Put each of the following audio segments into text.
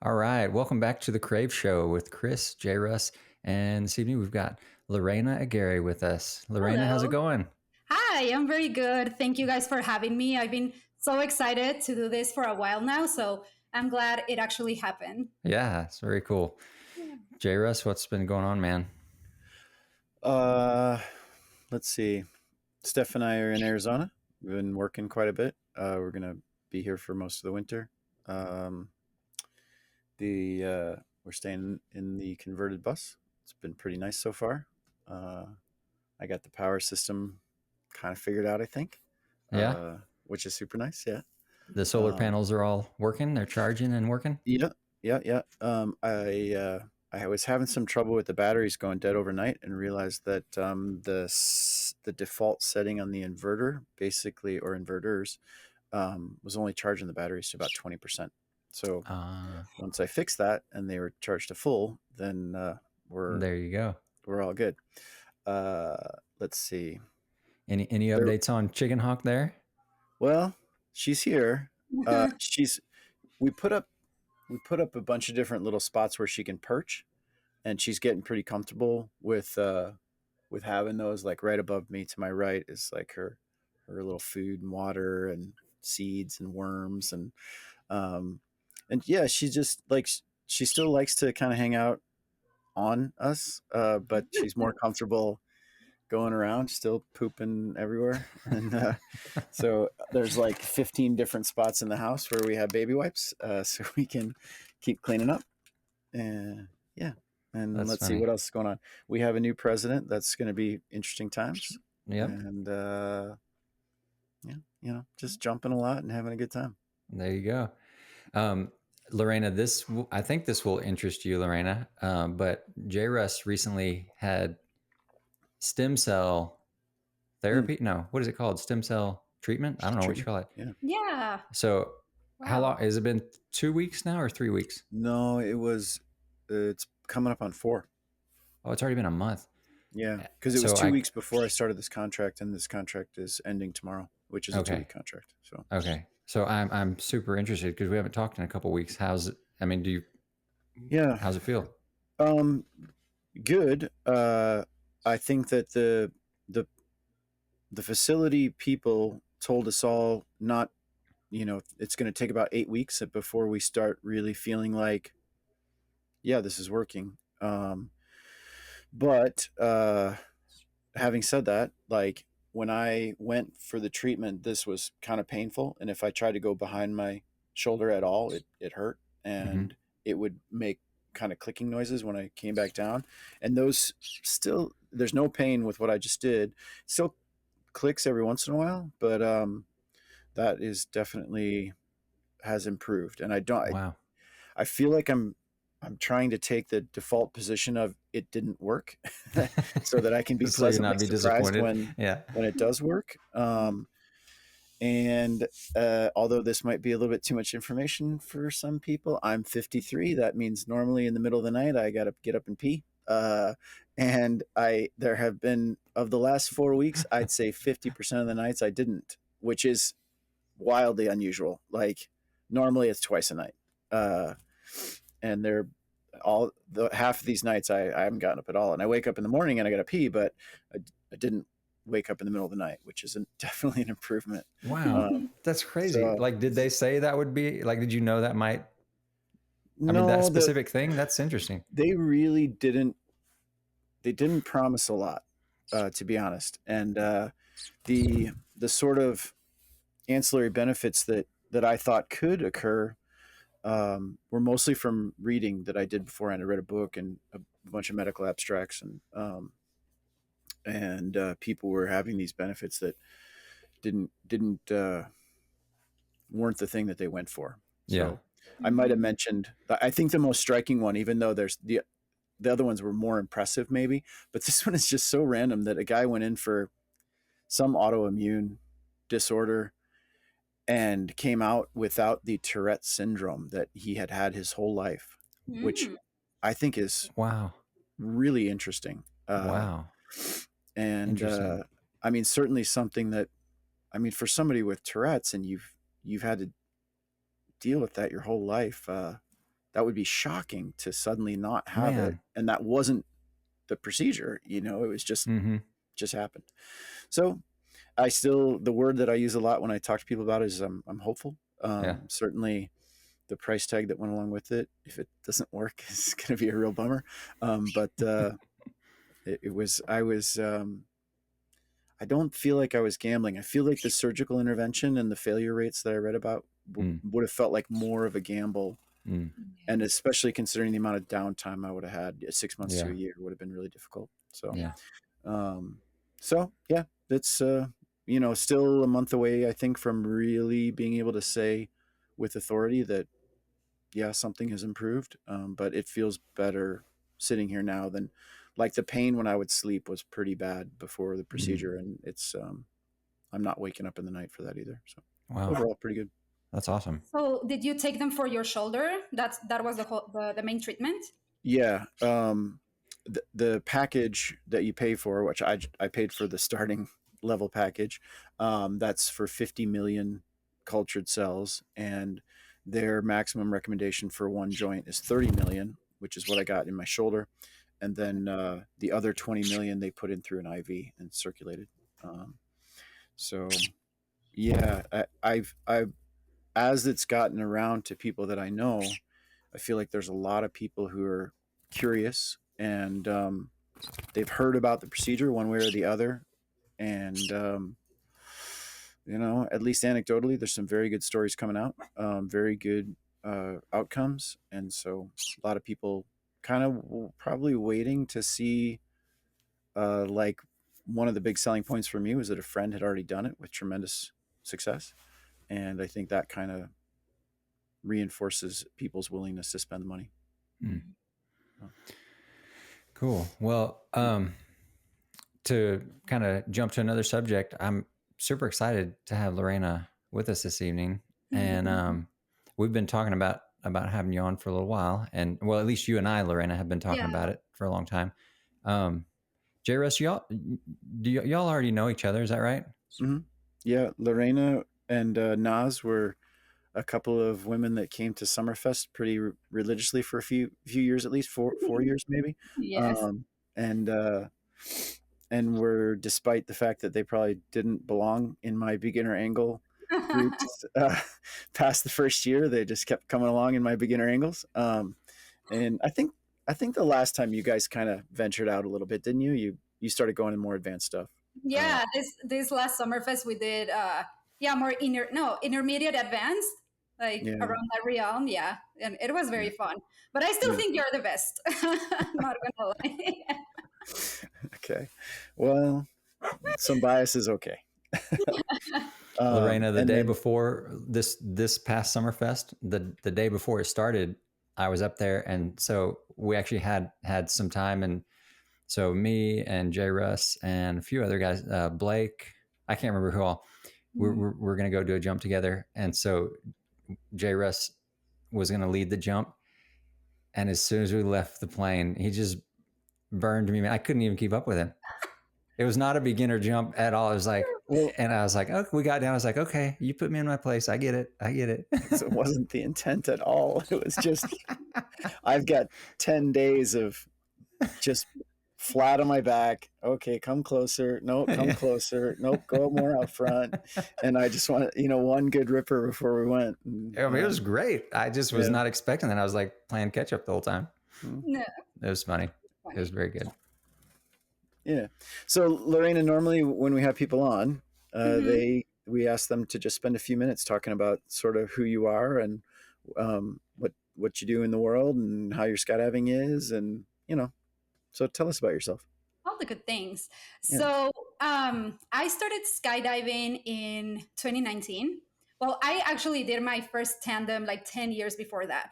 All right, welcome back to the Crave Show with Chris, JRuss, and this evening we've got Lorena Aguirre with us. Lorena, how's it Hello. going? Hi, I'm very good. Thank you guys for having me. I've been so excited to do this for a while now, so I'm glad it actually happened. Yeah, it's very cool. Yeah. JRuss, what's been going on, man? Uh, let's see. Steph and I are in Arizona. We've been working quite a bit. We're gonna be here for most of the winter. Um, the We're staying in the converted bus. It's been pretty nice so far. Uh, I got the power system kind of figured out, I think, Yeah, which is super nice. Yeah. the solar Um, panels are all working. They're charging and working. yeah. Yeah. Yeah. I was having some trouble with the batteries going dead overnight and realized that the default setting on the inverter, basically, or inverters, was only charging the batteries to about 20%. So Uh, once I fixed that and they were charged to full, then we're there you go. we're all good. Uh, let's see. Any There, updates on Chicken Hawk there? well, she's here. She's we put up we put up a bunch of different little spots where she can perch, and she's getting pretty comfortable with having those. Like right above me to my right is like her little food and water and seeds and worms um and yeah, she just like she still likes to kind of hang out on us, but she's more comfortable going around, still pooping everywhere. And so there's like 15 different spots in the house where we have baby wipes, so we can keep cleaning up. And yeah, and That's let's see funny. what else is going on. We have a new president. That's going to be interesting times. Yep, And yeah, just jumping a lot and having a good time. there you go. Um, Lorena, I think this will interest you, Lorena. But JRuss recently had stem cell Mm, therapy. No, what is it called? Stem cell treatment? I don't know what you treatment. call it. Yeah. Yeah. So how long Wow. has it been? 2 weeks now or 3 weeks? No, it's coming up on 4. Oh, it's already been a month. Yeah, because it was So 2 weeks before I started this contract, and this contract is ending tomorrow, which is a two okay. week contract. So So I'm super interested because we haven't talked in a couple weeks. How's it? I mean, yeah, how's it feel? um, good. I think that the the facility people told us all not, it's going to take about 8 weeks before we start really feeling like, yeah, this is working. But having said that, like when I went for the treatment, this was kind of painful. And if I tried to go behind my shoulder at all, it hurt. Mm-hmm. And it would make kind of clicking noises when I came back down. And those still, there's no pain with what I just did. Still clicks every once in a while, but that is definitely has improved. And Wow. I feel like I'm trying to take the default position of it didn't work, so that I can be So you pleasantly not be surprised disappointed. Yeah. when it does work. And although this might be a little bit too much information for some people, I'm 53. That means normally in the middle of the night I got to get up and pee. And there have been, of the last 4 weeks, I'd say 50% of the nights I didn't, which is wildly unusual. Like normally it's twice a night. Uh, and they're all the half of these nights I haven't gotten up at all, and I wake up in the morning and I got to pee, but I didn't wake up in the middle of the night, which is definitely an improvement. Wow. Um, That's crazy. so Like, did they say that would be like? Did you know that might? I mean, that no, specific thing. That's interesting. they really didn't. They didn't promise a lot, to be honest. And the sort of ancillary benefits that I thought could occur were mostly from reading that I did beforehand. I read a book and a bunch of medical abstracts, and people were having these benefits that didn't weren't the thing that they went for. Yeah. So I might have mentioned. I think the most striking one, even though there's the other ones were more impressive, maybe, but this one is just so random that a guy went in for some autoimmune disorder and came out without the Tourette syndrome that he had had his whole life, which Mm. I think is Wow. really interesting. Wow. And Interesting. I mean, certainly something that, I mean, for somebody with Tourette's and you've had to deal with that your whole life, that would be shocking to suddenly not have it. Man. And that wasn't the procedure, it was just happened. So the word that I use a lot when I talk to people about it is I'm hopeful. Yeah. Certainly the price tag that went along with it, if it doesn't work, is going to be a real bummer. But I don't feel like I was gambling. I feel like the surgical intervention and the failure rates that I read about would have felt like more of a gamble. And especially considering the amount of downtime I would have had, 6 months to a year would have been really difficult. So, it's, still a month away, I think, from really being able to say with authority that, something has improved. But it feels better sitting here now than like the pain when I would sleep was pretty bad before the procedure. And it's, I'm not waking up in the night for that either. So overall pretty good. That's awesome. So did you take them for your shoulder? That was the main treatment? Yeah. The package that you pay for, which I paid for the starting level package, that's for 50 million cultured cells, and their maximum recommendation for one joint is 30 million, which is what I got in my shoulder. And then the other 20 million they put in through an IV and circulated. So yeah, I've as it's gotten around to people that I know, I feel like there's a lot of people who are curious and they've heard about the procedure one way or the other. And, at least anecdotally, there's some very good stories coming out, very good outcomes. And so a lot of people kind of probably waiting to see, like one of the big selling points for me was that a friend had already done it with tremendous success. And I think that kind of reinforces people's willingness to spend the money. Cool. Well, to kind of jump to another subject, I'm super excited to have Lorena with us this evening. And we've been talking about having you on for a little while. And well, at least you and I, Lorena, have been talking about it for a long time. JRuss, y'all already know each other, is that right? Mm-hmm. Yeah, Lorena and Naz were a couple of women that came to Summerfest pretty religiously for a few years, at least 4 years maybe. Yes. And were, despite the fact that they probably didn't belong in my beginner angle groups past the first year, they just kept coming along in my beginner angles. And I think the last time you guys kind of ventured out a little bit, didn't you? You started going in more advanced stuff. Yeah, this last Summerfest we did more intermediate advanced, like around that realm. Yeah, and it was very fun. But I still think you're the best. Not gonna lie. Okay, well, some bias is okay. Lorena, the day before this past Summerfest, the day before it started, I was up there, and so we actually had some time, and so me and JRuss and a few other guys, Blake, I can't remember who all, we're going to go do a jump together. And so JRuss was going to lead the jump. And as soon as we left the plane, he just burned me. I couldn't even keep up with him. It was not a beginner jump at all. It was like, and I was like, oh, we got down. I was like, okay, you put me in my place. I get it. So it wasn't the intent at all. It was just, I've got 10 days of just flat on my back. Okay, come closer. Nope, come closer. Nope, go more out front. And I just wanted, one good ripper before we went. And, I mean, it was great. I just was not expecting that. I was like playing catch up the whole time. No. It was funny. It was very good. Yeah. So Lorena, normally when we have people on, we ask them to just spend a few minutes talking about sort of who you are and what you do in the world and how your skydiving is, and so tell us about yourself. All the good things. Yeah. So I started skydiving in 2019. Well, I actually did my first tandem like 10 years before that,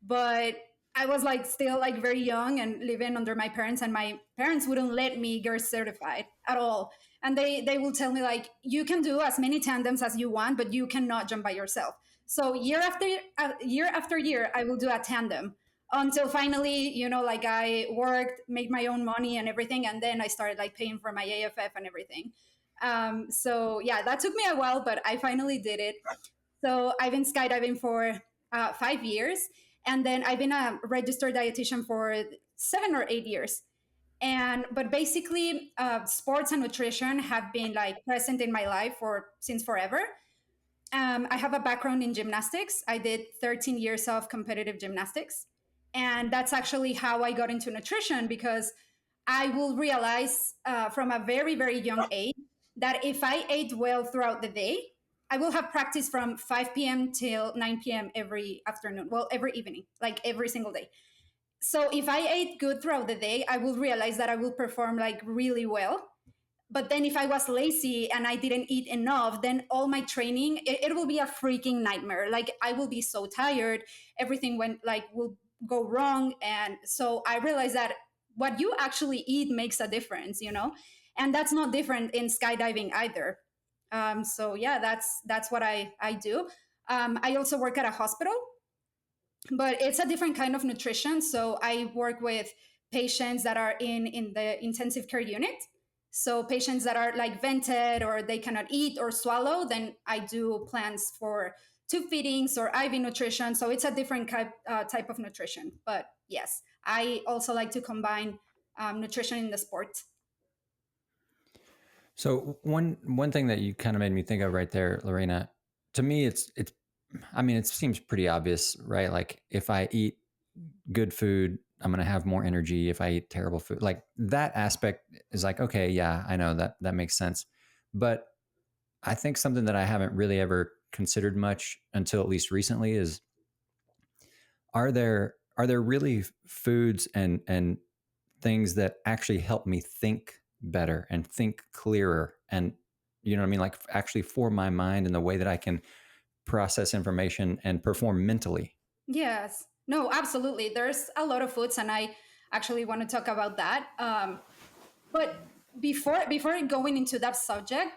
but I was like still like very young and living under my parents, and my parents wouldn't let me get certified at all. And they will tell me like, you can do as many tandems as you want, but you cannot jump by yourself. So year after year, I will do a tandem until finally, like I worked, made my own money and everything. And then I started like paying for my AFF and everything. So yeah, that took me a while, but I finally did it. So I've been skydiving for 5 years. And then I've been a registered dietitian for 7 or 8 years. But basically, sports and nutrition have been like present in my life for since forever. I have a background in gymnastics. I did 13 years of competitive gymnastics. And that's actually how I got into nutrition, because I will realize from a very, very young age that if I ate well throughout the day, I will have practice from 5 p.m. till 9 p.m. every afternoon. Well, every evening, like every single day. So if I ate good throughout the day, I will realize that I will perform like really well. But then if I was lazy and I didn't eat enough, then all my training, it will be a freaking nightmare. Like I will be so tired, everything went like will go wrong. And so I realized that what you actually eat makes a difference, you know. And that's not different in skydiving either. So yeah, that's what I do. I also work at a hospital, but it's a different kind of nutrition. So I work with patients that are in the intensive care unit. So patients that are like vented or they cannot eat or swallow, then I do plans for tube feedings or IV nutrition. So it's a different type of nutrition. But yes, I also like to combine nutrition in the sport. So one thing that you kind of made me think of right there, Lorena, to me it's I mean, it seems pretty obvious, right? Like if I eat good food, I'm going to have more energy. If I eat terrible food, like that aspect is like, okay, yeah, I know that makes sense. But I think something that I haven't really ever considered much until at least recently is, are there really foods and things that actually help me think better and think clearer, and you know what I mean, like actually for my mind and the way that I can process information and perform mentally. Yes. No, absolutely. There's a lot of foods, and I actually want to talk about that. But before going into that subject,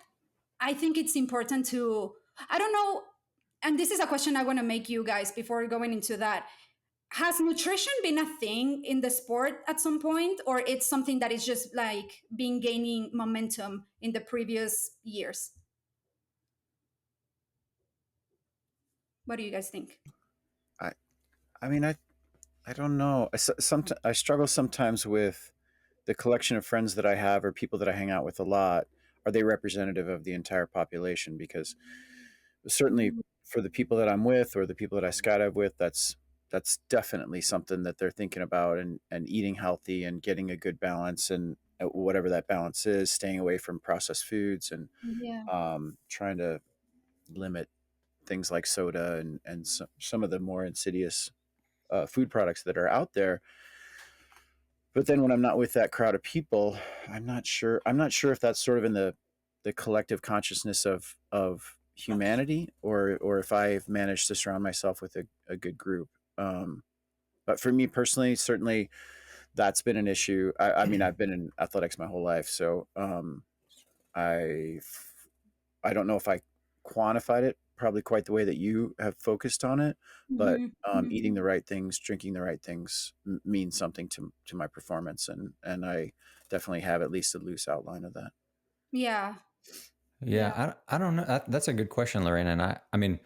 I think it's important to, I don't know, and this is a question I want to make you guys before going into that. Has nutrition been a thing in the sport at some point, or it's something that is just like been gaining momentum in the previous years? What do you guys think? I I mean I don't know. I struggle sometimes with the collection of friends that I have or people that I hang out with a lot. Are they representative of the entire population? Because certainly for the people that I'm with or the people that I skydive with, that's definitely something that they're thinking about, and eating healthy and getting a good balance, and whatever that balance is, staying away from processed foods, and Yeah. trying to limit things like soda and some of the more insidious food products that are out there. But then when I'm not with that crowd of people, I'm not sure if that's sort of in the collective consciousness of humanity, or if I've managed to surround myself with a good group. But for me personally, certainly that's been an issue. I mean, I've been in athletics my whole life, so I I don't know if I quantified it probably quite the way that you have focused on it, but Mm-hmm. eating the right things, drinking the right things means something to my performance, and I definitely have at least a loose outline of that. Yeah. Yeah. Yeah, I don't know. That's a good question, Lorraine. And I mean,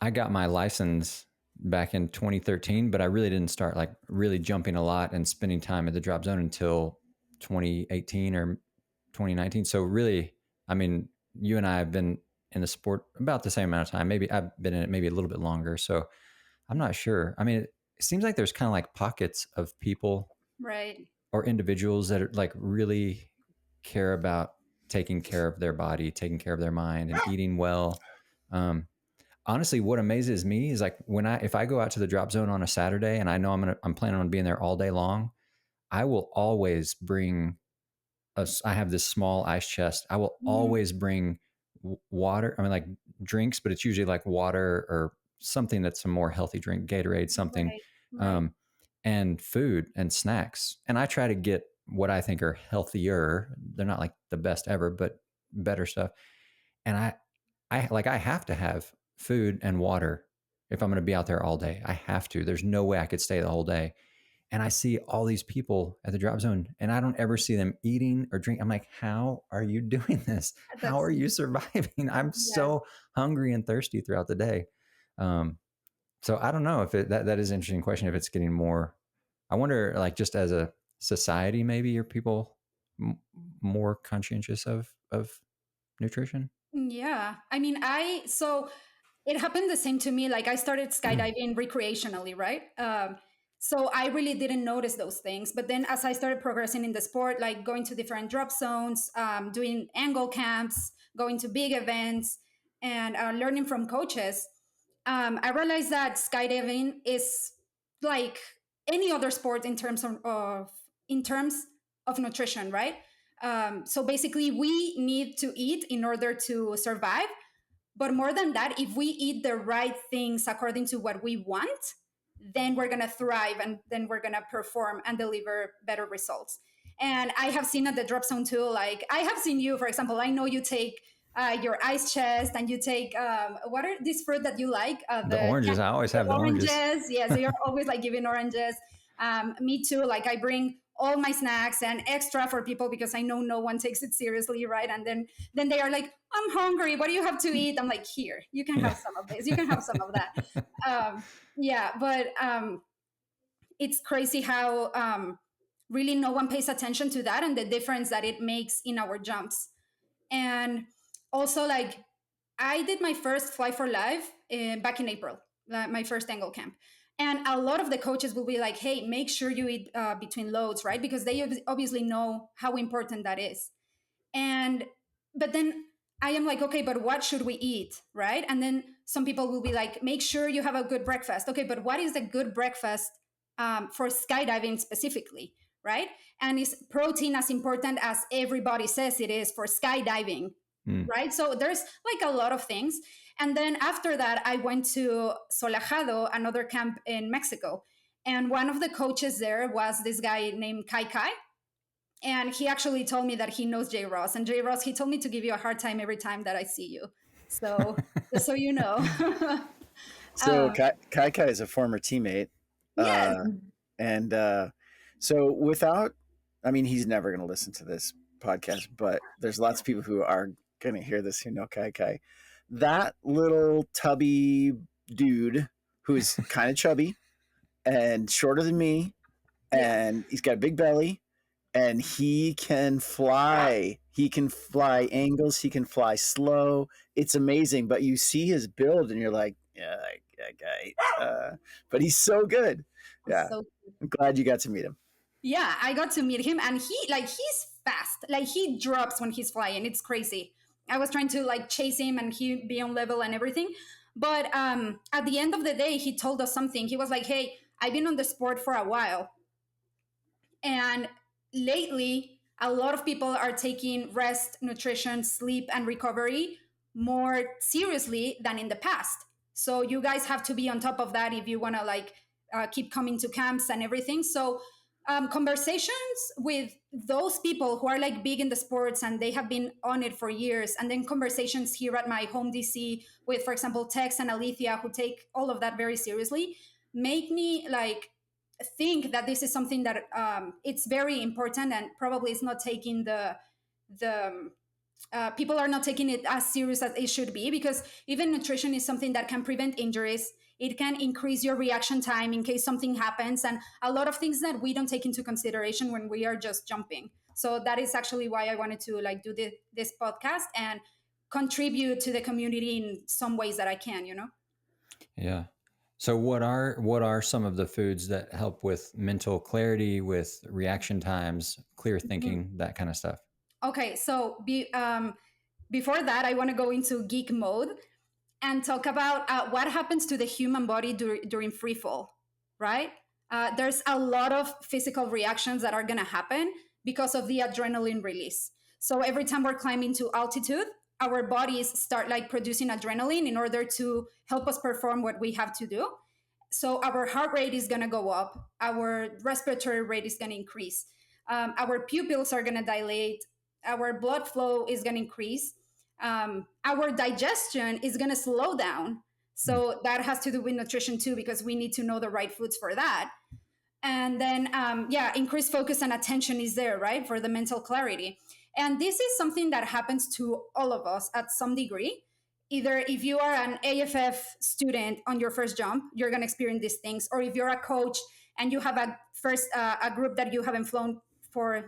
I got my license back in 2013, but I really didn't start like really jumping a lot and spending time at the drop zone until 2018 or 2019. So really, I mean, you and I have been in the sport about the same amount of time. Maybe I've been in it maybe a little bit longer. So I'm not sure. I mean, it seems like there's kind of like pockets of people Right. or individuals that are like really care about taking care of their body, taking care of their mind, and eating well. Um, Honestly, what amazes me is like if I go out to the drop zone on a Saturday and I know I'm planning on being there all day long, I will always bring I have this small ice chest. I will Mhm. always bring water. I mean, like drinks, but it's usually like water or something that's a more healthy drink, Gatorade, something, Right. Right. um, and food and snacks. And I try to get what I think are healthier. They're not like the best ever, but better stuff. And I have to have food and water if I'm going to be out there all day. I have to. There's no way I could stay the whole day. And I see all these people at the drop zone and I don't ever see them eating or drink. I'm like, how are you doing this? How are That's you surviving? I'm yeah. so hungry and thirsty throughout the day. Um, So I don't know if that is an interesting question. If it's getting more, I wonder, like, just as a society, maybe are people more conscientious of nutrition? Yeah. I mean, so it happened the same to me. Like I started skydiving recreationally, right? So I really didn't notice those things. But then as I started progressing in the sport, like going to different drop zones, doing angle camps, going to big events, and learning from coaches, I realized that skydiving is like any other sport in terms in terms of nutrition, right? So basically, we need to eat in order to survive. But more than that, if we eat the right things according to what we want, then we're going to thrive and then we're going to perform and deliver better results. And I have seen at the drop zone too, like I have seen you, for example, I know you take your ice chest and you take, what are these fruit that you like? The oranges. I always The have the oranges. oranges. Yes, you're always like giving oranges. Me too. Like I bring all my snacks and extra for people because I know no one takes it seriously, right? And then they are like, I'm hungry. What do you have to eat? I'm like, here, you can have some of this. You can have some of that. Yeah, but it's crazy how really no one pays attention to that and the difference that it makes in our jumps. And also, like, I did my first Fly for Life back in April, my first angle camp. And a lot of the coaches will be like, hey, make sure you eat between loads, right? Because they obviously know how important that is. And but then I am like, okay, but what should we eat, right? And then some people will be like, make sure you have a good breakfast. Okay, but what is a good breakfast for skydiving specifically, right? And is protein as important as everybody says it is for skydiving, right? So there's like a lot of things. And then after that, I went to Solajado, another camp in Mexico. And one of the coaches there was this guy named Kai Kai, and he actually told me that he knows JRuss. And JRuss, he told me to give you a hard time every time that I see you. So just so you know. So Kai Kai is a former teammate. Yes. And so without, I mean, he's never going to listen to this podcast, but there's lots of people who are going to hear this who know Kai Kai. That little tubby dude who's kind of chubby and shorter than me, and he's got a big belly, and he can fly. He can fly angles. He can fly slow. It's amazing. But you see his build, and you're like, yeah, that guy. But he's so good. Yeah, So I'm glad you got to meet him. yeah, I got to meet him, and he's fast. Like he drops when he's flying. It's crazy. I was trying to like chase him, and he be on level and everything. But at the end of the day, he told us something. He was like, "Hey, I've been on the sport for a while, and lately, a lot of people are taking rest, nutrition, sleep, and recovery more seriously than in the past. So you guys have to be on top of that if you want to like keep coming to camps and everything." So conversations with those people who are like big in the sports and they have been on it for years, and then conversations here at my home DC with, for example, Tex and Alethea, who take all of that very seriously, make me like think that this is something that it's very important, and probably it's not taking the people are not taking it as serious as it should be, because even nutrition is something that can prevent injuries. It can increase your reaction time in case something happens, and a lot of things that we don't take into consideration when we are just jumping. So that is actually why I wanted to like do this podcast and contribute to the community in some ways that I can, you know. Yeah. So what are some of the foods that help with mental clarity, with reaction times, clear thinking, that kind of stuff? Okay, so before that, I want to go into geek mode and talk about what happens to the human body during free fall, right? There's a lot of physical reactions that are going to happen because of the adrenaline release. So every time we're climbing to altitude, our bodies start like producing adrenaline in order to help us perform what we have to do. So our heart rate is going to go up, our respiratory rate is going to increase, our pupils are going to dilate, our blood flow is going to increase, our digestion is going to slow down. So that has to do with nutrition too, because we need to know the right foods for that. And then increased focus and attention is there, right, for the mental clarity. And this is something that happens to all of us at some degree. either if you are an AFF student on your first jump, you're going to experience these things, or if you're a coach and you have a group that you haven't flown for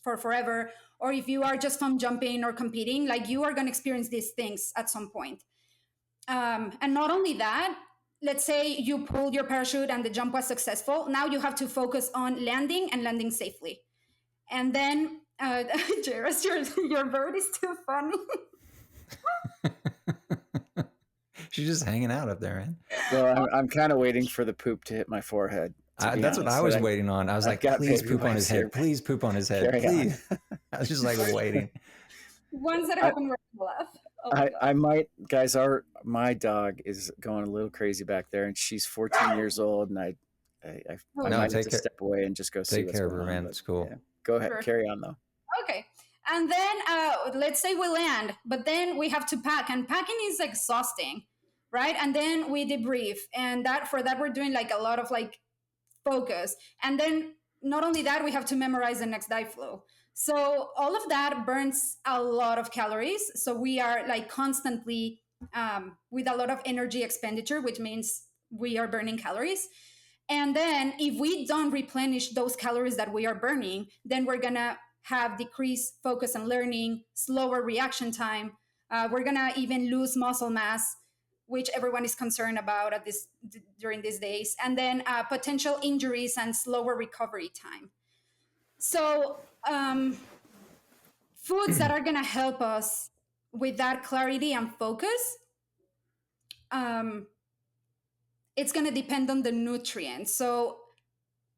forever, or if you are just from jumping or competing, like you are going to experience these things at some point. And not only that, let's say you pulled your parachute and the jump was successful. Now you have to focus on landing and landing safely. And then, JRuss, your bird is too funny. She's just hanging out up there, man. Well, I'm kind of waiting for the poop to hit my forehead. That's what I was waiting on. I was like, please poop on his head. Please poop on his head. Please. I was just like waiting. Ones that happen right on the left. I might, guys. My dog is going a little crazy back there, and she's 14 years old, and I might have to step away and just go see what's going on. Take care of her, man. It's cool. Yeah. Go ahead, carry on though. Okay, and then let's say we land, but then we have to pack, and packing is exhausting, right? And then we debrief, and for that we're doing like a lot of like focus, and then not only that, we have to memorize the next dive flow. So all of that burns a lot of calories. So we are like constantly with a lot of energy expenditure, which means we are burning calories. And then if we don't replenish those calories that we are burning, then we're going to have decreased focus on learning, slower reaction time. We're going to even lose muscle mass, which everyone is concerned about during these days. And then potential injuries and slower recovery time. So foods that are going to help us with that clarity and focus, it's going to depend on the nutrients. So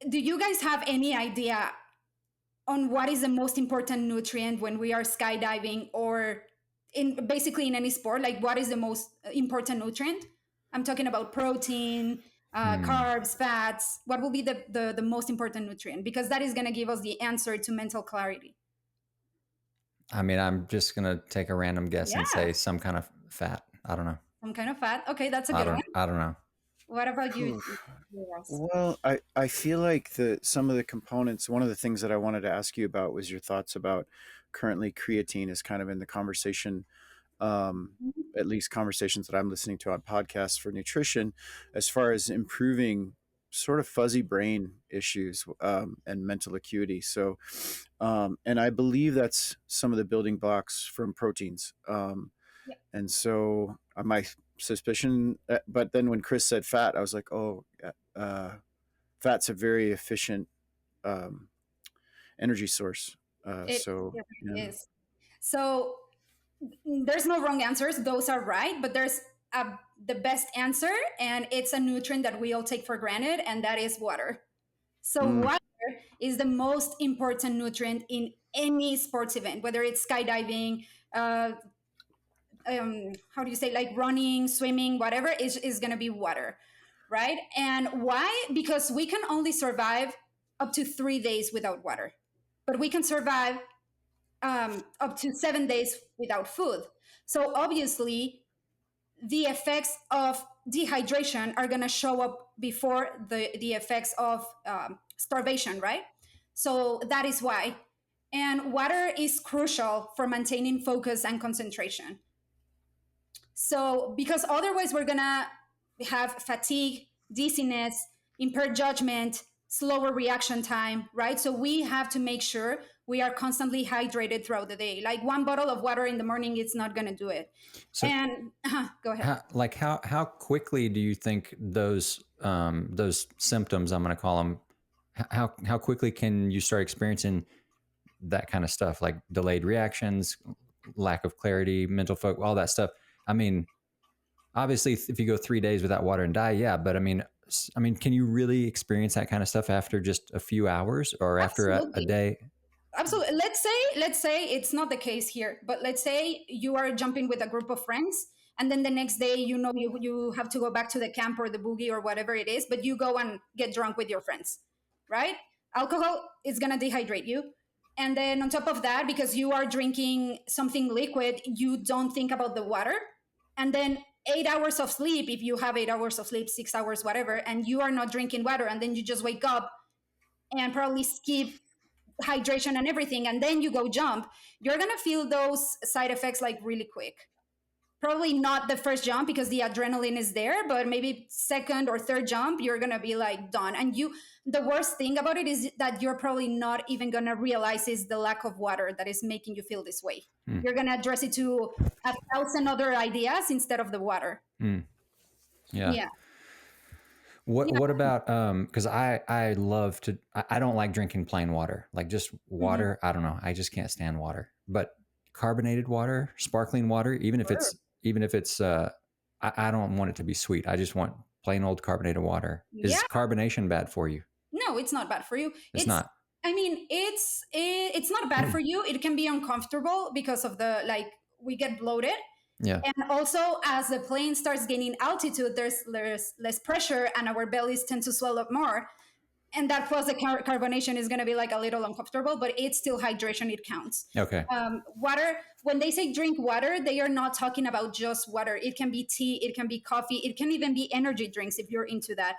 do you guys have any idea on what is the most important nutrient when we are skydiving, or basically in any sport? Like, what is the most important nutrient? I'm talking about protein, carbs, fats. What will be the most important nutrient? Because that is going to give us the answer to mental clarity. I mean, I'm just going to take a random guess and say some kind of fat. I don't know. Some kind of fat. Okay, that's a good one. I don't know. What about you? Well, I feel like some of the components, one of the things that I wanted to ask you about was your thoughts about currently creatine is kind of in the conversation, at least conversations that I'm listening to on podcasts for nutrition, as far as improving sort of fuzzy brain issues and mental acuity. So, and I believe that's some of the building blocks from proteins. And so my suspicion, but then when Chris said fat, I was like, oh, fat's a very efficient energy source. It is. So there's no wrong answers. Those are right, but there's the best answer, and it's a nutrient that we all take for granted, and that is water. So water is the most important nutrient in any sports event, whether it's skydiving, how do you say, like running, swimming, whatever, is going to be water, right? And why? Because we can only survive up to 3 days without water, but we can survive up to 7 days without food. So obviously the effects of dehydration are going to show up before the effects of starvation, right? So that is why. And water is crucial for maintaining focus and concentration. So, because otherwise we're going to have fatigue, dizziness, impaired judgment, slower reaction time, right? So we have to make sure we are constantly hydrated throughout the day. Like 1 bottle of water in the morning, it's not going to do it. So, and go ahead. How quickly do you think those symptoms, I'm going to call them, how quickly can you start experiencing that kind of stuff, like delayed reactions, lack of clarity, mental focus, all that stuff? I mean, obviously, if you go 3 days without water and die, yeah. But I mean, can you really experience that kind of stuff after just a few hours or after a day? Absolutely. Let's say it's not the case here, but let's say you are jumping with a group of friends, and then the next day, you have to go back to the camp or the boogie or whatever it is, but you go and get drunk with your friends, right? Alcohol is going to dehydrate you. And then on top of that, because you are drinking something liquid, you don't think about the water. And then 8 hours of sleep, if you have 8 hours of sleep, 6 hours, whatever, and you are not drinking water, and then you just wake up and probably skip hydration and everything, and then you go jump, you're going to feel those side effects like really quick. probably not the first jump because the adrenaline is there, but maybe second or third jump, you're going to be like done. And the worst thing about it is that you're probably not even going to realize is the lack of water that is making you feel this way. You're going to address it to 1,000 other ideas instead of the water. Yeah. Yeah. What about because I love to I don't like drinking plain water, like just water. I don't know, I just can't stand water. But carbonated water, sparkling water, even if it's I don't want it to be sweet. I just want plain old carbonated water. Yeah. Is carbonation bad for you? No, it's not bad for you. It's not. I mean, it's not bad for you. It can be uncomfortable because of the like we get bloated. Yeah. And also, as the plane starts gaining altitude, there's less pressure, and our bellies tend to swell up more. And that plus the carbonation is going to be like a little uncomfortable, but it's still hydration. It counts. Okay. Water. When they say drink water, they are not talking about just water. It can be tea. It can be coffee. It can even be energy drinks if you're into that.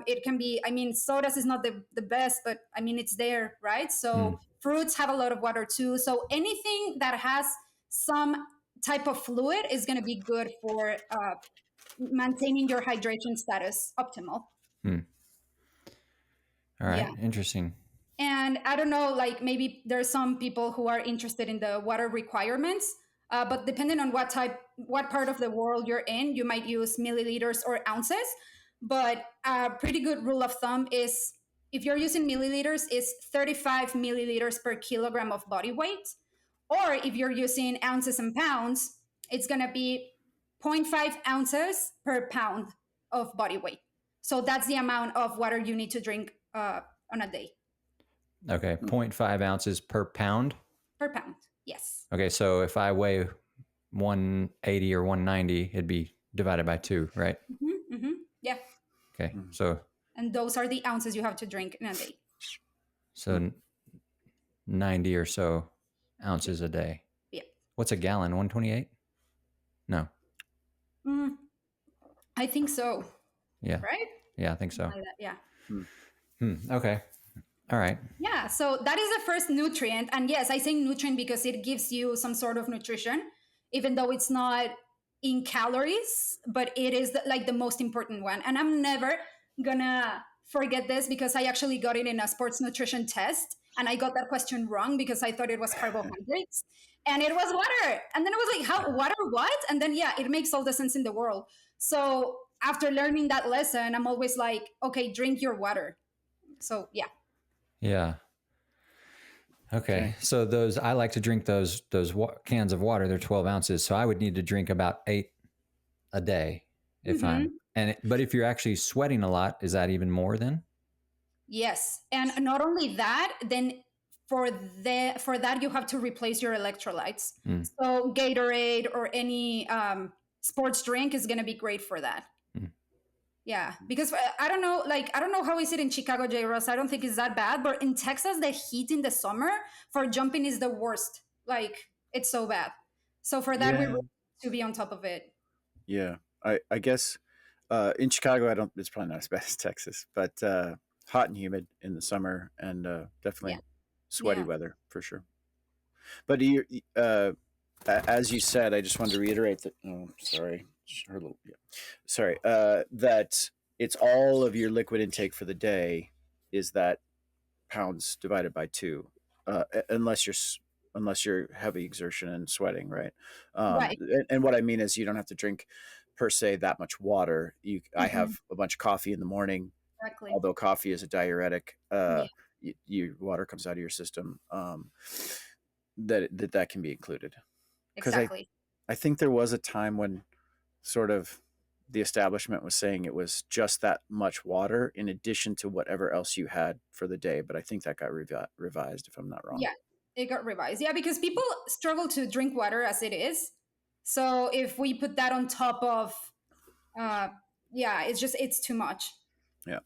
It can be. I mean, sodas is not the best, but I mean it's there, right? So fruits have a lot of water too. So anything that has some type of fluid is going to be good for maintaining your hydration status optimal. All right. Yeah. Interesting. And I don't know, like maybe there's some people who are interested in the water requirements, but depending on what part of the world you're in, you might use milliliters or ounces. But a pretty good rule of thumb is if you're using milliliters, is 35 milliliters per kilogram of body weight. Or if you're using ounces and pounds, it's going to be 0.5 ounces per pound of body weight. So that's the amount of water you need to drink on a day. Okay, 0.5 ounces per pound? Per pound, yes. Okay, so if I weigh 180 or 190, it'd be divided by 2, right? Yeah. Okay, so... And those are the ounces you have to drink in a day. So 90 or so ounces a day. Yeah. What's a gallon? 128? No. I think so. Yeah. Right? Yeah, I think so. Like that, yeah. Okay. All right. Yeah. So that is the first nutrient. And yes, I say nutrient because it gives you some sort of nutrition, even though it's not in calories, but it is like the most important one. And I'm never gonna forget this because I actually got it in a sports nutrition test. And I got that question wrong because I thought it was carbohydrates. And it was water. And then I was like, how? Water what? And then, yeah, it makes all the sense in the world. So after learning that lesson, I'm always like, okay, drink your water. So, yeah. Yeah. Okay. So those, I like to drink those cans of water. They're 12 ounces. So I would need to drink about 8 a day if but if you're actually sweating a lot, is that even more then? Yes. And not only that, then for that, you have to replace your electrolytes. So Gatorade or any sports drink is going to be great for that. Yeah, because I don't know how is it in Chicago, JRuss. I don't think it's that bad, but in Texas, the heat in the summer for jumping is the worst. Like it's so bad. So for that, we really need to be on top of it. Yeah, I guess in Chicago, it's probably not as bad as Texas, but hot and humid in the summer, and definitely sweaty weather for sure. But as you said, I just wanted to reiterate that. Oh, sorry. That it's all of your liquid intake for the day is that pounds divided by 2, unless you're heavy exertion and sweating, right? Right. And what I mean is you don't have to drink per se that much water. I have a bunch of coffee in the morning. Exactly. Although coffee is a diuretic, your water comes out of your system. That can be included. Exactly. I think there was a time when sort of the establishment was saying it was just that much water in addition to whatever else you had for the day. But I think that got revised, if I'm not wrong. Yeah, it got revised. Yeah, because people struggle to drink water as it is. So if we put that on top of, it's too much. Yeah.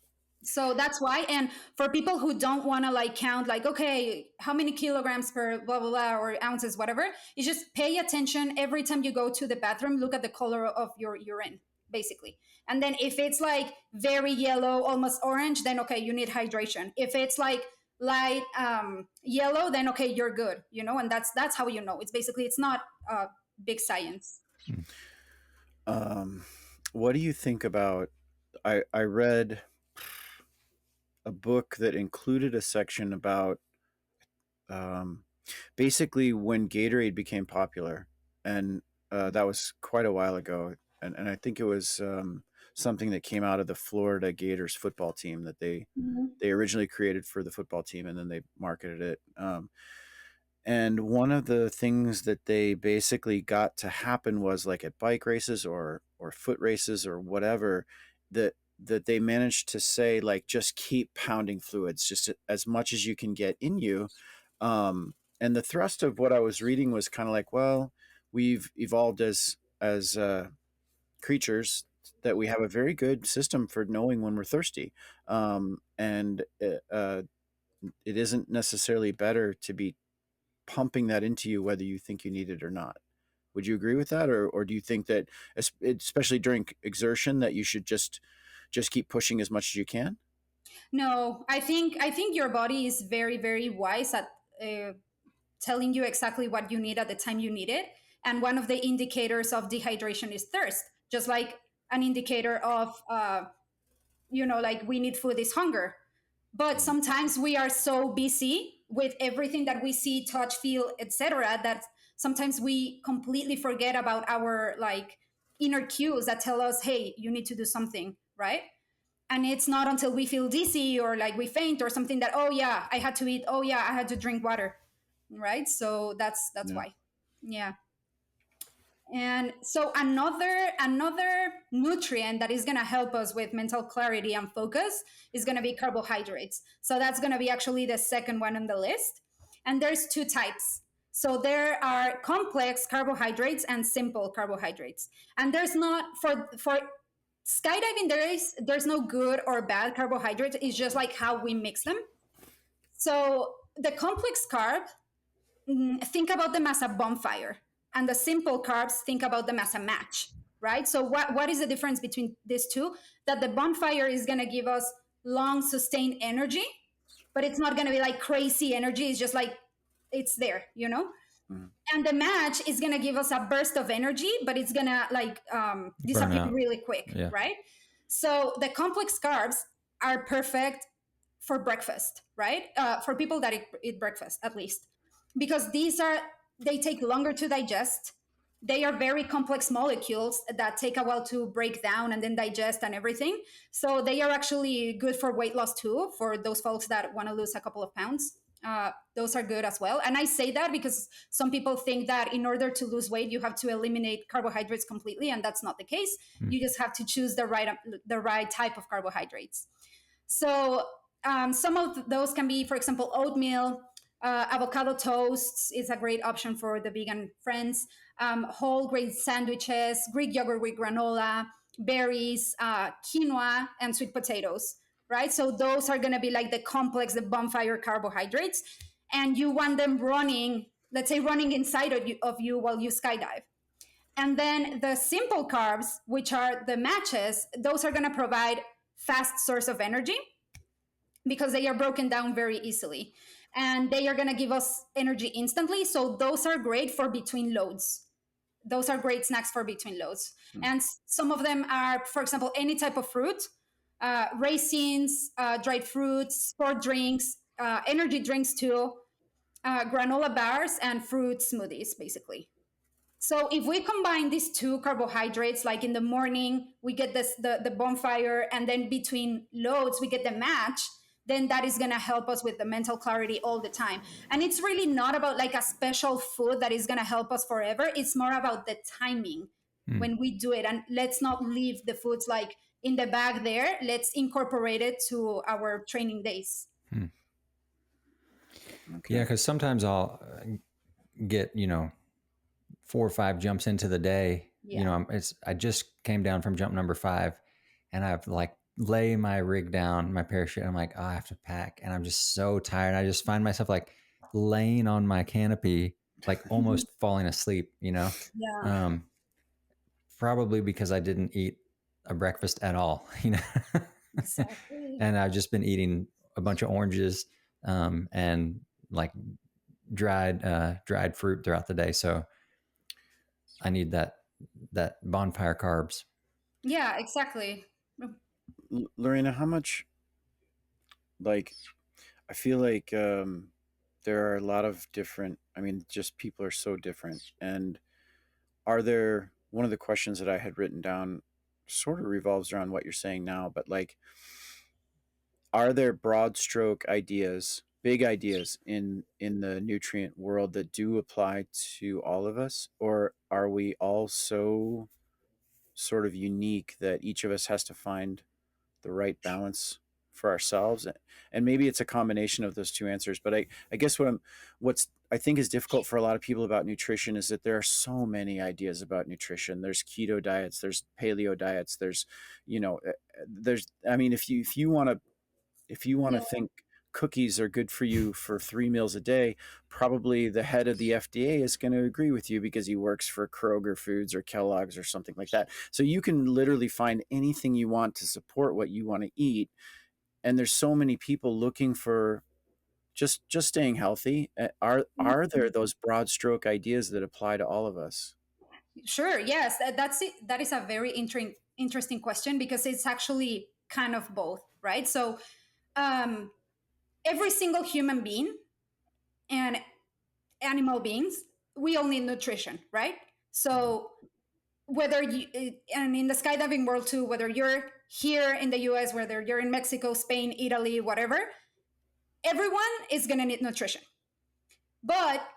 So that's why. And for people who don't want to like count, like, okay, how many kilograms per blah, blah, blah, or ounces, whatever, you just pay attention every time you go to the bathroom, look at the color of your urine, basically. And then if it's like very yellow, almost orange, then okay, you need hydration. If it's like light yellow, then okay, you're good, and that's how you know. It's basically, it's not big science. What do you think about? I read a book that included a section about um, basically when Gatorade became popular, and that was quite a while ago. And I think it was something that came out of the Florida Gators football team that Mhm. they originally created for the football team, and then they marketed it. And one of the things that they basically got to happen was like at bike races or foot races or whatever, that they managed to say like just keep pounding fluids just as much as you can get in you. And the thrust of what I was reading was kind of like, well, we've evolved as creatures that we have a very good system for knowing when we're thirsty. And it isn't necessarily better to be pumping that into you whether you think you need it or not. Would you agree with that, or do you think that, especially during exertion, that you should just keep pushing as much as you can? No, I think your body is very very wise at uh, telling you exactly what you need at the time you need it. And one of the indicators of dehydration is thirst, just like an indicator of like we need food is hunger. But Mm, sometimes we are so busy with everything that we see, touch, feel, etc., that sometimes we completely forget about our like inner cues that tell us, hey, you need to do something, right? And it's not until we feel dizzy or like we faint or something that, oh yeah, I had to eat, oh yeah, I had to drink water, right? So that's yeah. why. Yeah. And so another nutrient that is going to help us with mental clarity and focus is going to be carbohydrates. So that's going to be actually the second one on the list. And there's two types. So there are complex carbohydrates and simple carbohydrates. And there's not for skydiving there's no good or bad carbohydrates. It's just like how we mix them. So the complex carb, think about them as a bonfire, and the simple carbs, think about them as a match, right? So what is the difference between these two? That the bonfire is going to give us long sustained energy, but it's not going to be like crazy energy. It's just like it's there, Mm, and the match is going to give us a burst of energy, but it's going to like Burn disappear out. really quick, Yeah. right? So the complex carbs are perfect for breakfast, right? For people that eat breakfast, at least, because they take longer to digest. They are very complex molecules that take a while to break down and then digest and everything. So they are actually good for weight loss too, for those folks that want to lose a couple of pounds. Those are good as well. And I say that because some people think that in order to lose weight, you have to eliminate carbohydrates completely, and that's not the case. Mm. You just have to choose the right type of carbohydrates. So some of those can be, for example, oatmeal, avocado toasts is a great option for the vegan friends. Whole grain sandwiches, Greek yogurt with granola, berries, quinoa, and sweet potatoes. Right. So those are going to be like the complex, the bonfire carbohydrates, and you want them running. Let's say running inside of you while you skydive. And then the simple carbs, which are the matches, those are going to provide fast source of energy because they are broken down very easily, and they are going to give us energy instantly. So those are great for between loads. Those are great snacks for between loads. mm, And some of them are, for example, any type of fruit, raisins, dried fruits, sport drinks, energy drinks too, granola bars, and fruit smoothies, basically. So if we combine these two carbohydrates, like in the morning, we get the bonfire, and then between loads, we get the match, then that is gonna help us with the mental clarity all the time. And it's really not about like a special food that is gonna help us forever. It's more about the timing Mm. when we do it. And let's not leave the foods like in the bag there. Let's incorporate it to our training days. Mm. Yeah, okay. because sometimes I'll get 4 or 5 jumps into the day. Yeah. I just came down from jump number 5, and I've like lay my rig down, my parachute. I'm like, oh, I have to pack, and I'm just so tired. I just find myself like laying on my canopy, like almost falling asleep. Yeah, Um, Probably because I didn't eat a breakfast at all. exactly. And I've just been eating a bunch of oranges, and like dried fruit throughout the day. So I need that bonfire carbs. Yeah, exactly. Lorena, how much, like, I feel like there are a lot of different, I mean, just people are so different. And are there, one of the questions that I had written down sort of revolves around what you're saying now, but like, are there broad stroke ideas, big ideas in the nutrient world that do apply to all of us, or are we all so sort of unique that each of us has to find the right balance for ourselves? And maybe it's a combination of those two answers, but I guess what's I think is difficult for a lot of people about nutrition is that there are so many ideas about nutrition. There's keto diets, there's paleo diets, there's, you know, there's, I mean, if you want Yeah. to think cookies are good for you for 3 meals a day, probably the head of the FDA is going to agree with you because he works for Kroger Foods or Kellogg's or something like that. So you can literally find anything you want to support what you want to eat. And there's so many people looking for just staying healthy. Are there those broad stroke ideas that apply to all of us? Sure. Yes, that's it. That is a very interesting question because it's actually kind of both, right? So, um, every single human being and animal beings, we all need nutrition, right? So, whether you, and in the skydiving world too, whether you're here in the US, whether you're in Mexico, Spain, Italy, whatever, everyone is going to need nutrition. But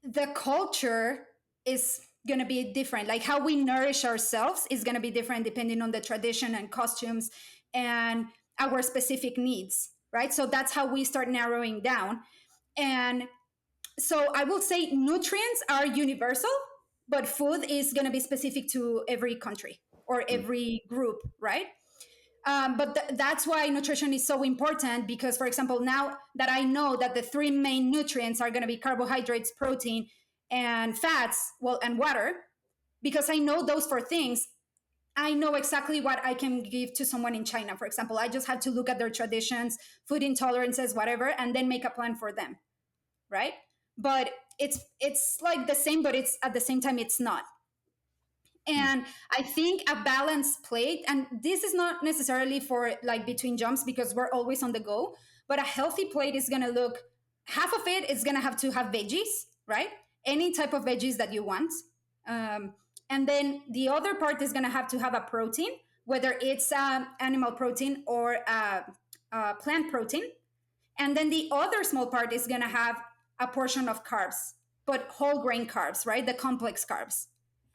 the culture is going to be different. Like how we nourish ourselves is going to be different depending on the tradition and costumes and our specific needs, right? So that's how we start narrowing down. And so I will say nutrients are universal, but food is going to be specific to every country or every group, right? But that's why nutrition is so important because, for example, now that I know that the three main nutrients are going to be carbohydrates, protein, and fats, well, and water, because I know those four things, I know exactly what I can give to someone in China, for example. I just have to look at their traditions, food intolerances, whatever, and then make a plan for them, right? But it's like the same, but it's at the same time it's not. And I think a balanced plate, and this is not necessarily for like between jumps because we're always on the go, but a healthy plate is going to look, half of it is going to have to have veggies, right? Any type of veggies that you want. Um, and then the other part is going to have a protein, whether it's animal protein or plant protein. And then the other small part is going to have a portion of carbs, but whole grain carbs, right? The complex carbs.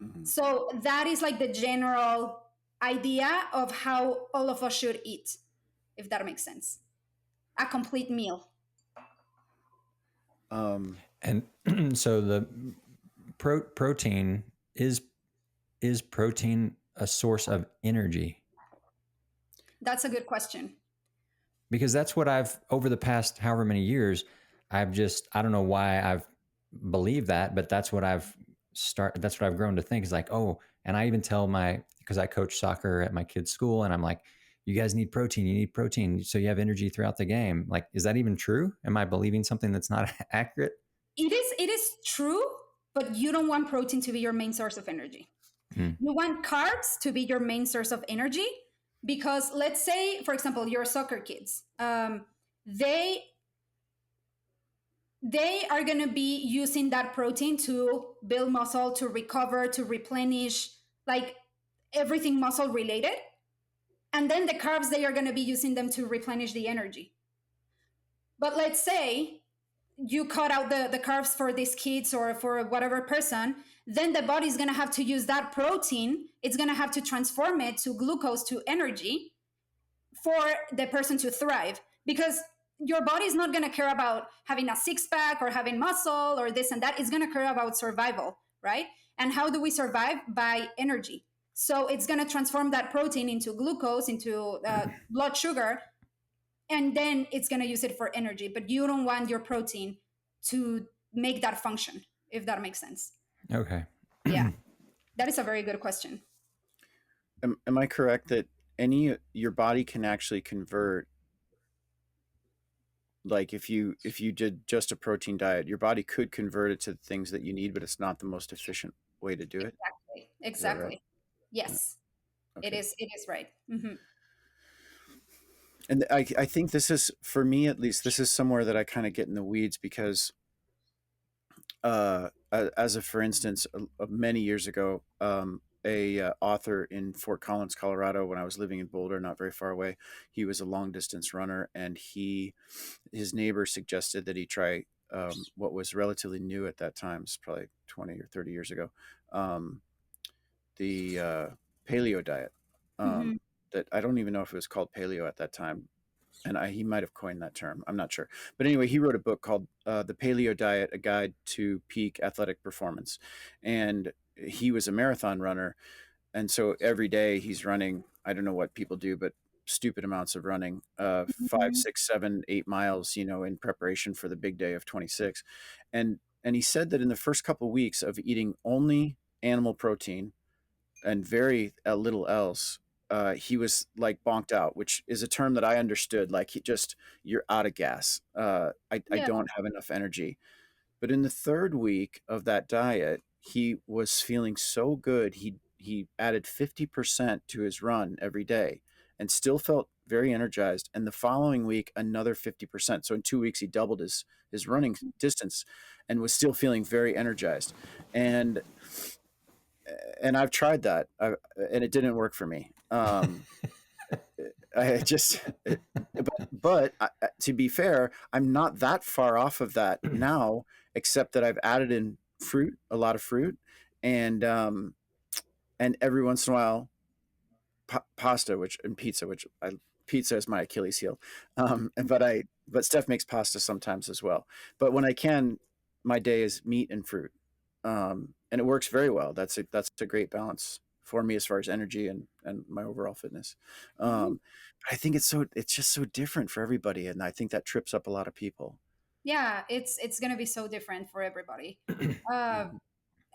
Mm-hmm. So that is like the general idea of how all of us should eat, if that makes sense. A complete meal. And so the protein is protein a source of energy? That's a good question. Because that's what I've, over the past however many years, I don't know why I've believed that, but that's what that's what I've grown to think is like, oh, and I even tell because I coach soccer at my kid's school, and I'm like, you guys need protein, so you have energy throughout the game. Like, is that even true? Am I believing something that's not accurate? It is true, but you don't want protein to be your main source of energy. Hmm. You want carbs to be your main source of energy because let's say, for example, your soccer kids, they are going to be using that protein to build muscle, to recover, to replenish, like everything muscle related. And then the carbs, they are going to be using them to replenish the energy. But let's say you cut out the carbs for these kids or for whatever person, then the body's going to have to use that protein. It's going to have to transform it to glucose, to energy for the person to thrive, because your body is not going to care about having a six pack or having muscle or this and that. It's going to care about survival, right? And how do we survive? By energy. So it's going to transform that protein into glucose, into blood sugar, and then it's going to use it for energy. But you don't want your protein to make that function, if that makes sense. Okay. Yeah, that is a very good question. Am I correct that your body can actually convert, like if you did just a protein diet, your body could convert it to things that you need, but it's not the most efficient way to do it? Is that right? Exactly. Yes, Okay. it is right. Hmm. And I think this is, for me at least, this is somewhere that I kind of get in the weeds because, as a for instance, many years ago, a author in Fort Collins, Colorado, when I was living in Boulder, not very far away, he was a long distance runner, and his neighbor suggested that he try what was relatively new at that time, it's probably 20 or 30 years ago, um, the paleo diet. Hmm. That I don't even know if it was called paleo at that time, and he might have coined that term. I'm not sure. But anyway, he wrote a book called "The Paleo Diet: A Guide to Peak Athletic Performance," and he was a marathon runner, and so every day he's running. I don't know what people do, but stupid amounts of running, 5, 6, 7, 8 miles, in preparation for the big day of 26. And he said that in the first couple of weeks of eating only animal protein and very little else, he was like bonked out, which is a term that I understood. Like, you're out of gas. I Yeah. don't have enough energy. But in the third week of that diet, he was feeling so good. He added 50% to his run every day and still felt very energized. And the following week, another 50%. So in 2 weeks, he doubled his running distance and was still feeling very energized. And I've tried that, and it didn't work for me. I just, but to be fair, I'm not that far off of that now, except that I've added in fruit, a lot of fruit, and every once in a while, pasta, and pizza, pizza is my Achilles heel. But Steph makes pasta sometimes as well. But when I can, my day is meat and fruit, and it works very well. That's a great balance for me as far as energy and my overall fitness. Mhm. But I think it's just so different for everybody, and I think that trips up a lot of people. Yeah, it's gonna be so different for everybody. Uh, Mhm.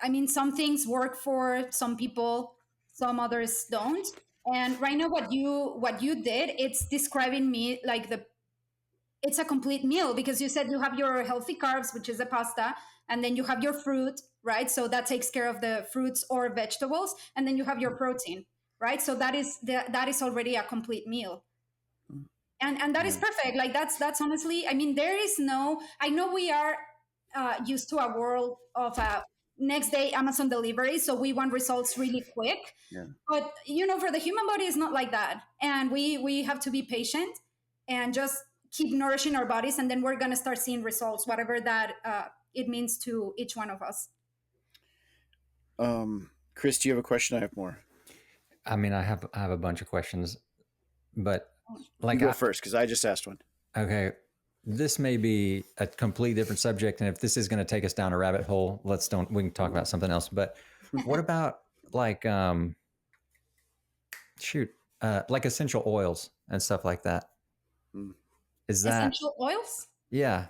I mean, some things work for some people, some others don't. And right now, what you did, it's describing me like it's a complete meal because you said you have your healthy carbs, which is the pasta, and then you have your fruit, right? So that takes care of the fruits or vegetables, and then you have your protein, right? So that is already a complete meal, and that is Yeah. perfect. Like that's honestly, I mean, there is no. I know we are used to a world of next day Amazon delivery, so we want results really quick. Yeah. But for the human body, it's not like that, and we have to be patient and just keep nourishing our bodies, and then we're gonna start seeing results, whatever that it means to each one of us. Chris, do you have a question? I have more. I mean, I have a bunch of questions, but You like go first because I just asked one. okay, this may be a completely different subject, and if this is going to take us down a rabbit hole, we can talk about something else. But what about like shoot, like essential oils and stuff like that? Mm. Is that Essential oils. yeah?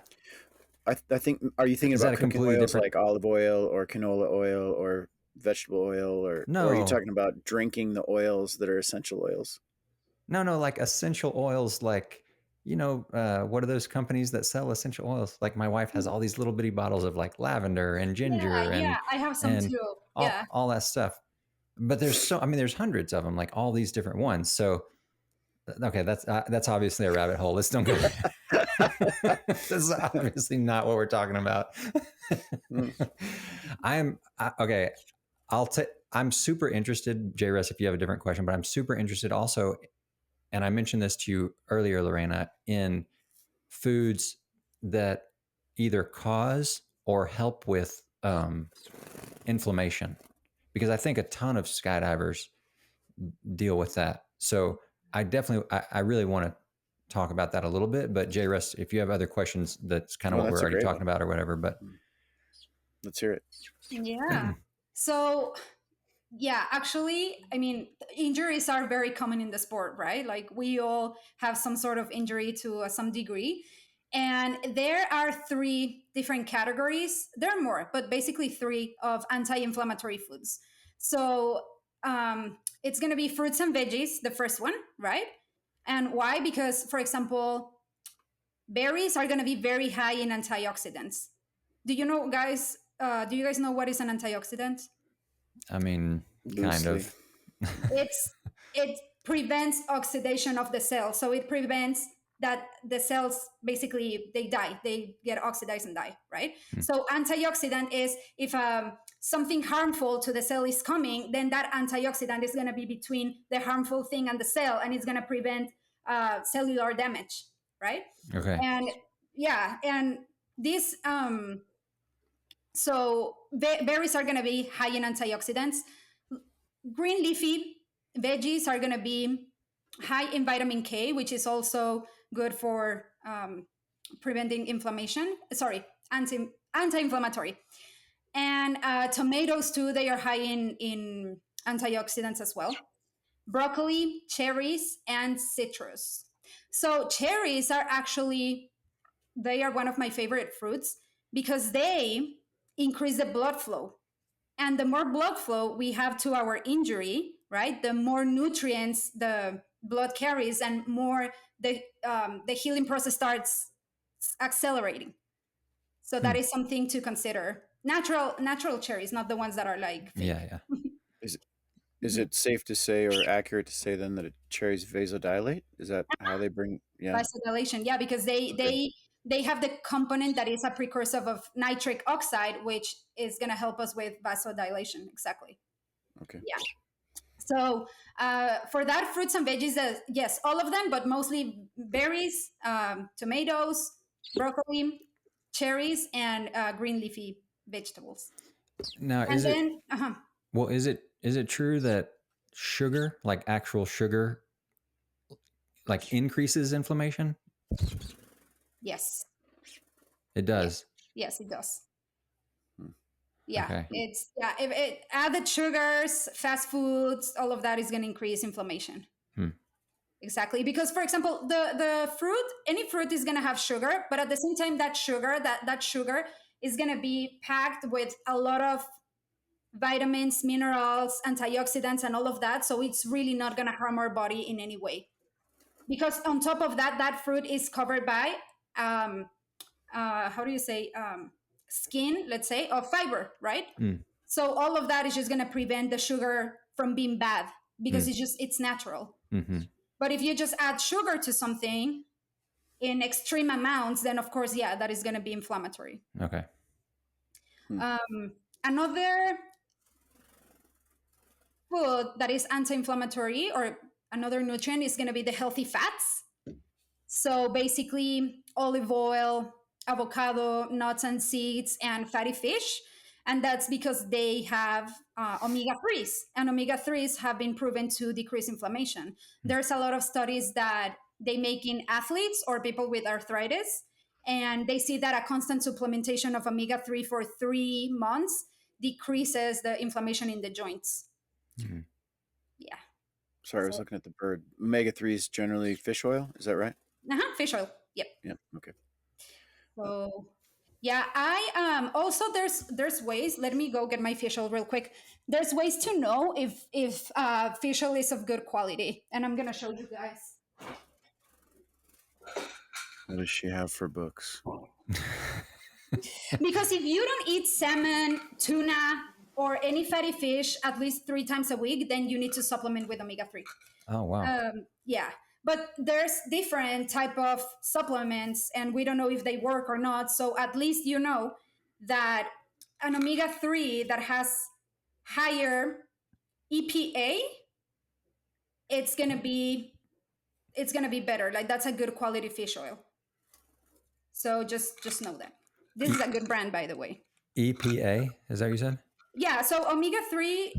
I think, are you thinking Is that about a cooking completely oils different? like olive oil or canola oil or vegetable oil, or are you No, talking about drinking the oils that are essential oils? no, like essential oils, like what are those companies that sell essential oils? Like my wife has all these little bitty bottles of like lavender and Yeah, ginger yeah, and I have some and too. Yeah. all that stuff. But I mean, there's hundreds of them, like all these different ones. So okay, that's obviously a rabbit hole. Let's don't go. That's obviously not what we're talking about. Mm. Okay. I'm super interested, JRuss, if you have a different question, but I'm super interested also, and I mentioned this to you earlier, Lorena, in foods that either cause or help with inflammation, because I think a ton of skydivers deal with that. So I really want to talk about that a little bit. But JRuss, if you have other questions, that's kind of Oh, what we're that's a already great talking one. about or whatever. But Mm. Let's hear it. Yeah. So, yeah, actually, I mean, injuries are very common in the sport, right? Like we all have some sort of injury to some degree. And there are three different categories. There are more, but basically three of anti inflammatory foods. So it's going to be fruits and veggies, the first one, right? And why? Because, for example, berries are going to be very high in antioxidants. Do you know, guys? Do you guys know what is an antioxidant? I mean, kind Loosely. of. It prevents oxidation of the cell, so it prevents that the cells basically they die, they get oxidized and die, right? Hmm. So antioxidant is if something harmful to the cell is coming, then that antioxidant is going to be between the harmful thing and the cell, and it's going to prevent cellular damage, right? Okay. And yeah, and this so berries are going to be high in antioxidants. Green leafy veggies are going to be high in vitamin K, which is also good for preventing inflammation. Sorry, anti-inflammatory. And tomatoes too, they are high in antioxidants as well. Broccoli, cherries, and citrus. So cherries are actually, they are one of my favorite fruits because they increase the blood flow, and the more blood flow we have to our injury, right, the more nutrients the blood carries, and more the healing process starts accelerating. So that Hmm. is something to consider. Natural cherries, not the ones that are like fake. Yeah. Is is it safe to say or accurate to say then that cherries vasodilate? Is that how they bring? Yeah. Vasodilation, yeah, because Okay. they have the component that is a precursor of nitric oxide, which is going to help us with vasodilation. Exactly. Okay. Yeah. So for that, fruits and veggies, yes, all of them, but mostly berries, tomatoes, broccoli, cherries, and green leafy vegetables. Now, And is it then, well? Is it true that sugar, like actual sugar, like increases inflammation? yes, It yes, does. yes, it does. Hmm. Yeah, Okay. it's yeah. If it added sugars, fast foods, all of that is going to increase inflammation. Hmm. Exactly, because for example, the fruit, any fruit is going to have sugar, but at the same time, that sugar is going to be packed with a lot of vitamins, minerals, antioxidants, and all of that. So it's really not going to harm our body in any way. Because on top of that, that fruit is covered by um, how do you say skin, let's say, of fiber, right? Hmm. So all of that is just going to prevent the sugar from being bad because Hmm. it's natural. Mm-hmm. But if you just add sugar to something in extreme amounts, then of course, yeah, that is going to be inflammatory. Okay. Hmm. Another food that is anti-inflammatory, or another nutrient, is going to be the healthy fats. So basically, olive oil, avocado, nuts and seeds, and fatty fish. And that's because they have omega 3s, and omega 3s have been proven to decrease inflammation. There's a lot of studies that they make in athletes or people with arthritis, and they see that a constant supplementation of omega 3 for 3 months decreases the inflammation in the joints. Mm-hmm. Yeah. Sorry, I was So, looking at the bird. Omega 3 is generally fish oil. Is that right? fish oil. Yep. Yeah. Okay. So yeah, I also there's ways. Let me go get my fish oil real quick. There's ways to know if fish oil is of good quality, and I'm gonna show you guys. What does she have for books? Because if you don't eat salmon, tuna, or any fatty fish at least 3 times a week, then you need to supplement with omega 3. Oh wow. Yeah, but there's different type of supplements, and we don't know if they work or not. So at least you know that an omega 3 that has higher EPA, it's gonna be better. Like that's a good quality fish oil. So just know that this is a good brand, by the way. EPA, is that what you said? Yeah. So omega 3,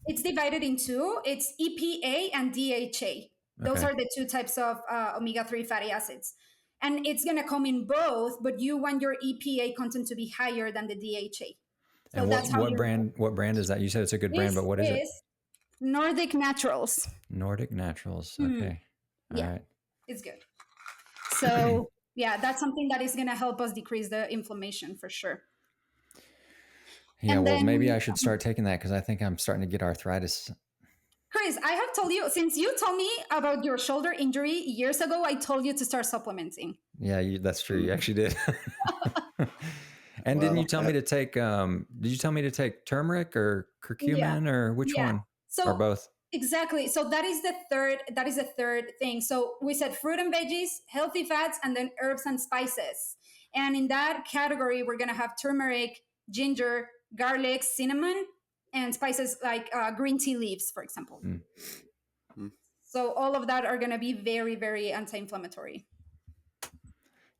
it's divided in two. It's EPA and DHA. Those Okay. are the two types of omega 3 fatty acids. And it's going to come in both, but you want your EPA content to be higher than the DHA. So And that's how you know. what brand is that? You said it's a good brand, This but what is it? is Nordic Naturals. Nordic Naturals. Mhm. Okay. All Yeah, right. it's good. So, yeah, that's something that is going to help us decrease the inflammation for sure. Yeah, And well, maybe then, I should start taking that because I think I'm starting to get arthritis. Chris, I have told you, since you told me about your shoulder injury years ago, I told you to start supplementing. Yeah, that's true. You actually did. And didn't you Well, tell me to take? Did you tell me to take turmeric or Yeah. curcumin or which Yeah. one or So both? exactly. So that is the third. That is the third thing. So we said fruit and veggies, healthy fats, and then herbs and spices. And in that category, we're gonna have turmeric, ginger, garlic, cinnamon, and spices like green tea leaves, for example. Mm. hmm. So all of that are gonna be very, very anti-inflammatory.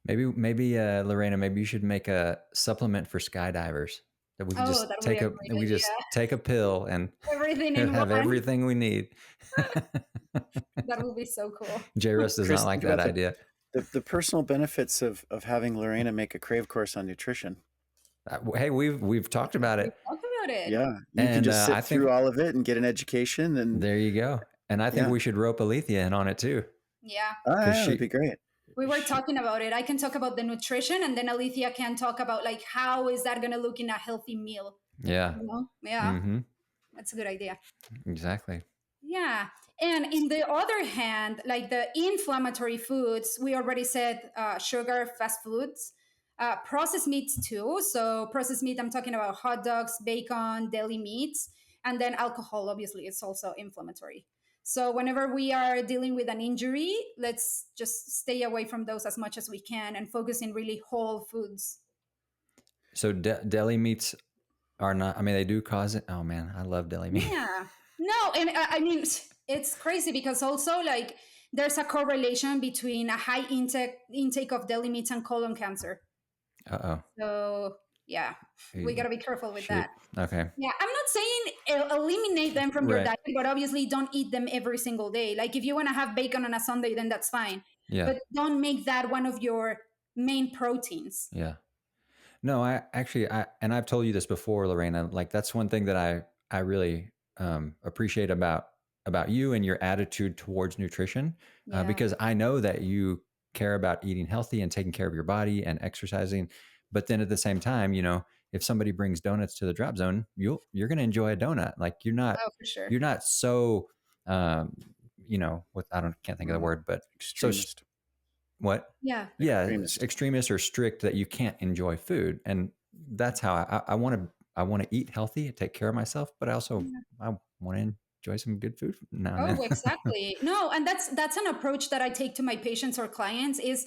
Maybe Lorena, maybe you should make a supplement for skydivers that we could Oh, just that would be take a a great we just idea. take a pill and Everything in have one. everything we need. That would be so cool. JRuss does Chris, not like think that about idea. the personal benefits of having Lorena make a crave course on nutrition. Hey, we've talked about We it, talked about it. Yeah, you can and just I sit think through all of it and get an education, and there you go. And I think yeah, we should rope Alethea in on it too, Yeah. because yeah, that'd be great. We were she talking about it. I can talk about the nutrition, and then Alethea can talk about like how is that going to look in a healthy meal. yeah, Yeah, mm-hmm, that's a good idea. exactly. Yeah, and in the other hand, like the inflammatory foods, we already said sugar, fast foods, processed meats too. So processed meat, I'm talking about hot dogs, bacon, deli meats, and then alcohol. Obviously, it's also inflammatory. So whenever we are dealing with an injury, let's just stay away from those as much as we can and focus in really whole foods. So deli meats are not. I mean, they do cause it. Oh man, I love deli meat. Yeah. No, and I mean, it's crazy because also like there's a correlation between a high intake of deli meats and colon cancer. Uh So yeah, we oh. gotta be careful with Shoot. that. Okay. Yeah, I'm not saying eliminate them from your Right. diet, but obviously don't eat them every single day. Like if you want to have bacon on a Sunday, then that's fine. Yeah. But don't make that one of your main proteins. Yeah. No, I actually, and I've told you this before, Lorena. Like that's one thing that I really appreciate about you and your attitude towards nutrition, Yeah. because I know that you care about eating healthy and taking care of your body and exercising. But then at the same time, if somebody brings donuts to the drop zone, you're going to enjoy a donut. Like Oh, for sure. you're not so, what I don't can't think of the word, but so Extremist. what? Yeah. Yeah, Extremist. extremist or strict that you can't enjoy food, and that's how I want to. I want to eat healthy, take care of myself, but I want to enjoy some good food now and Oh, then. exactly. No, and that's an approach that I take to my patients or clients is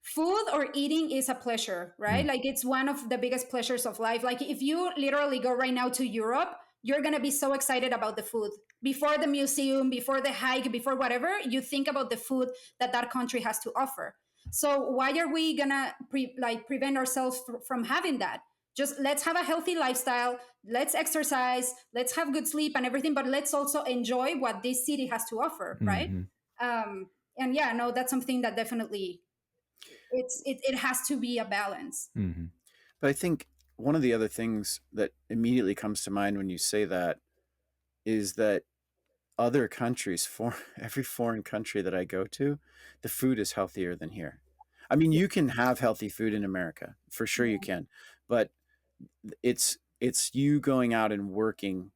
food or eating is a pleasure, right? Mm, Like it's one of the biggest pleasures of life. Like if you literally go right now to Europe, you're going to be so excited about the food. Before the museum, before the hike, before whatever, you think about the food that that country has to offer. So why are we going to prevent ourselves from having that? Just let's have a healthy lifestyle, let's exercise, let's have good sleep and everything, but let's also enjoy what this city has to offer, right? mm-hmm, And yeah, no, that's something that definitely it has to be a balance. mm-hmm. But I think one of the other things that immediately comes to mind when you say that is that other countries, for every foreign country that I go to, the food is healthier than here. I mean, you can have healthy food in America, for sure you can, but it's you going out and working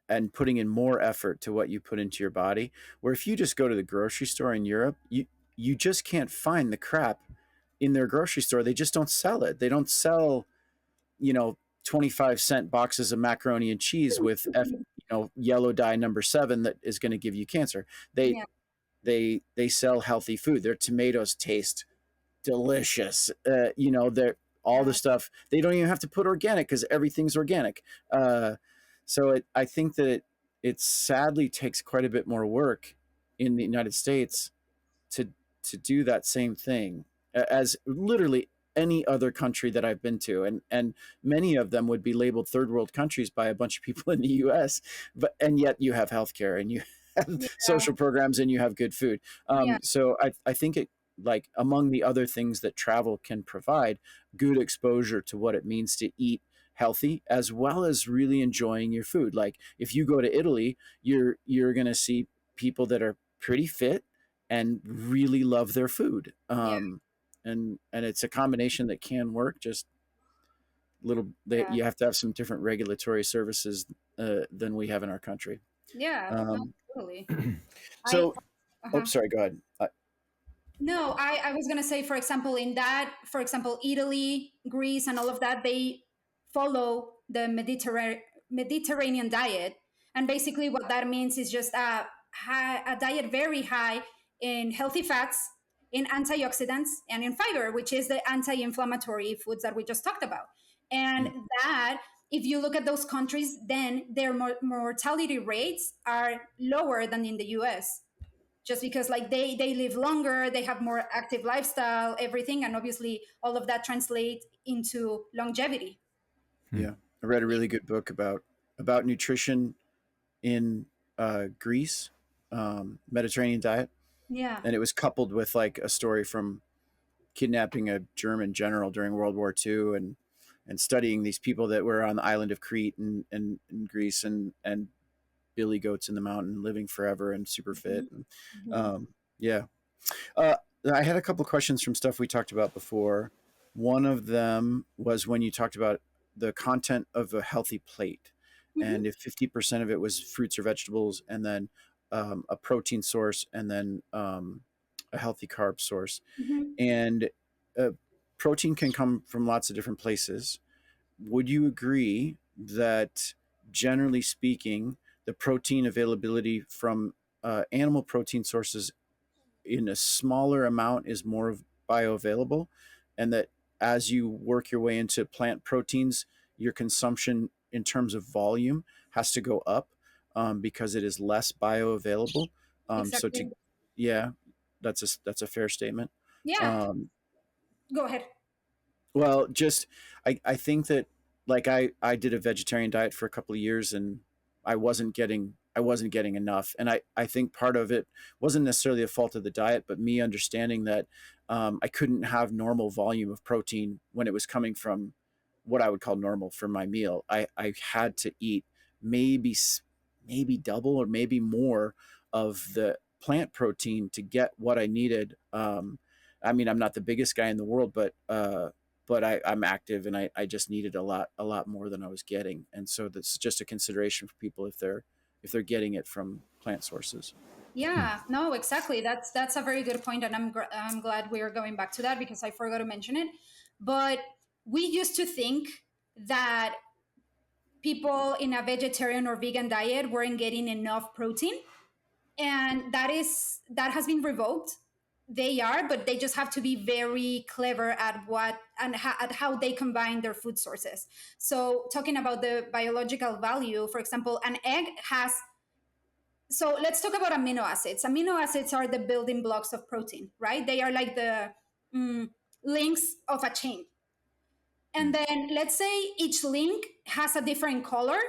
and putting in more effort to what you put into your body. Where if you just go to the grocery store in Europe, you just can't find the crap in their grocery store. They just don't sell it. They don't sell, 25-cent boxes of macaroni and cheese with yellow dye number 7 that is going to give you cancer. They Yeah, they sell healthy food. Their tomatoes taste delicious. They're all the yeah, stuff. They don't even have to put organic because everything's organic. So I think that it sadly takes quite a bit more work in the United States to do that same thing as literally any other country that I've been to, and many of them would be labeled third world countries by a bunch of people in the U.S. And yet you have healthcare and you have yeah, social programs and you have good food. yeah, So I think it, like, among the other things that travel can provide, good exposure to what it means to eat healthy as well as really enjoying your food. Like if you go to Italy, you're going to see people that are pretty fit and really love their food. yeah, And it's a combination that can work. Just yeah, you have to have some different regulatory services than we have in our country. yeah. No, Um, totally. I so, uh-huh. sorry, go ahead. No, I was gonna say, for example, Italy, Greece, and all of that, they follow the Mediterranean diet, and basically what that means is just a diet very high in healthy fats, in antioxidants, and in fiber, which is the anti-inflammatory foods that we just talked about. And Mm. that, if you look at those countries, then their mortality rates are lower than in the US, just because like they live longer, they have more active lifestyle, everything, and obviously all of that translates into longevity. Hmm. Yeah, I read a really good book about nutrition in Greece, Mediterranean diet, Yeah. and it was coupled with like a story from kidnapping a German general during World War II, and studying these people that were on the island of Crete and Greece, and billy goats in the mountain, living forever and super fit. Mhm. And, Mhm. yeah, uh, I had a couple of questions from stuff we talked about before. One of them was when you talked about the content of a healthy plate, and Mhm. if 50% of it was fruits or vegetables, and then a protein source, and then a healthy carb source. Mhm. And uh, protein can come from lots of different places. Would you agree that, generally speaking, the protein availability from animal protein sources in a smaller amount is more bioavailable, and that as you work your way into plant proteins, your consumption in terms of volume has to go up, because it is less bioavailable? So to, Exactly. yeah, that's a fair statement. Yeah. Um, Go ahead. well, just I think that, like, I did a vegetarian diet for a couple of years, and I wasn't getting enough, and I think part of it wasn't necessarily a fault of the diet, but me understanding that I couldn't have normal volume of protein when it was coming from what I would call normal for my meal. I had to eat maybe maybe double or maybe more of the plant protein to get what I needed. I mean, I'm not the biggest guy in the world, but I'm active, and I just needed a lot more than I was getting, and so that's just a consideration for people if they're getting it from plant sources. Hmm. Yeah, no, exactly. That's a very good point, and I'm glad we are going back to that because I forgot to mention it. But we used to think that people in a vegetarian or vegan diet weren't getting enough protein, and that has been revoked. They are, but they just have to be very clever at at how they combine their food sources. So talking about the biological value, for example, an egg has, so let's talk about amino acids. Amino acids are the building blocks of protein, right? They are like the mm, links of a chain. And Mm. then let's say each link has a different color,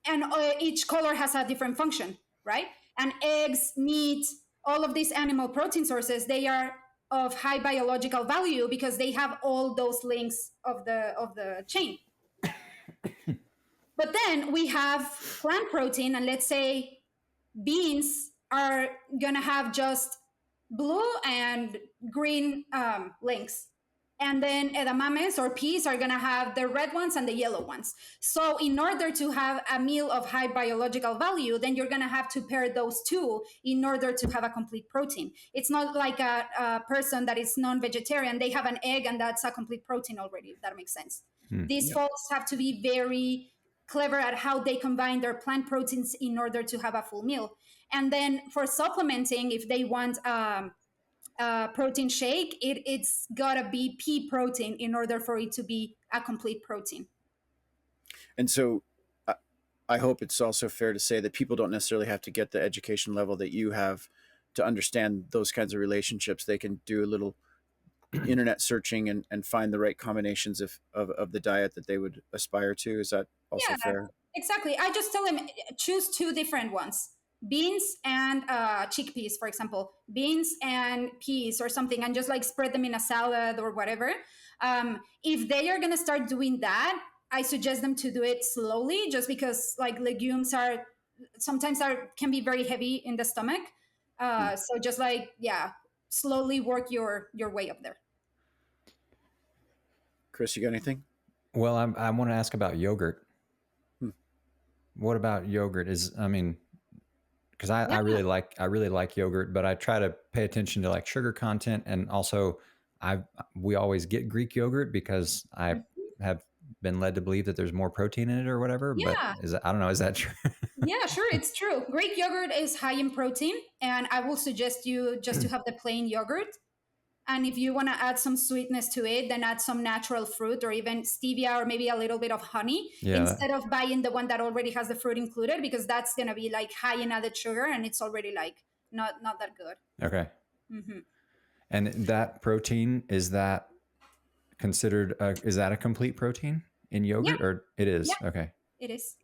and each color has a different function, right? And eggs, meat, all of these animal protein sources, they are of high biological value because they have all those links of the chain. But then we have plant protein, and let's say beans are gonna have just blue and green links. And then edamames or peas are gonna have the red ones and the yellow ones. So, in order to have a meal of high biological value, then you're gonna have to pair those two in order to have a complete protein. It's not like a person that is non vegetarian, they have an egg and that's a complete protein already, if that makes sense. Hmm. These Yep. folks have to be very clever at how they combine their plant proteins in order to have a full meal. And then for supplementing, if they want a protein shake, it's gotta be pea protein in order for it to be a complete protein. And so I hope it's also fair to say that people don't necessarily have to get the education level that you have to understand those kinds of relationships. They can do a little internet searching, and find the right combinations of the diet that they would aspire to. Is that also Yeah, fair? exactly. I just tell them choose two different ones: beans and chickpeas, for example, beans and peas or something, and just like spread them in a salad or whatever. If they are gonna start doing that, I suggest them to do it slowly, just because like legumes are sometimes are can be very heavy in the stomach. Hmm. So just like, yeah, slowly work your way up there. Chris, you got anything? Well, I want to ask about yogurt. Hmm. What about yogurt? Is I mean, because I Yeah. really like yogurt, but I try to pay attention to like sugar content, and also we always get Greek yogurt because I have been led to believe that there's more protein in it or whatever. But Yeah. I don't know, is that true? Yeah, sure, it's true. Greek yogurt is high in protein, and I will suggest you just to have the plain yogurt. And if you want to add some sweetness to it, then add some natural fruit or even stevia or maybe a little bit of honey Yeah. instead of buying the one that already has the fruit included, because that's going to be like high in added sugar and it's already like not that good. Okay. Hmm. And that protein, is that considered is that a complete protein in Yeah, yogurt, or it yeah, is? Okay. it is.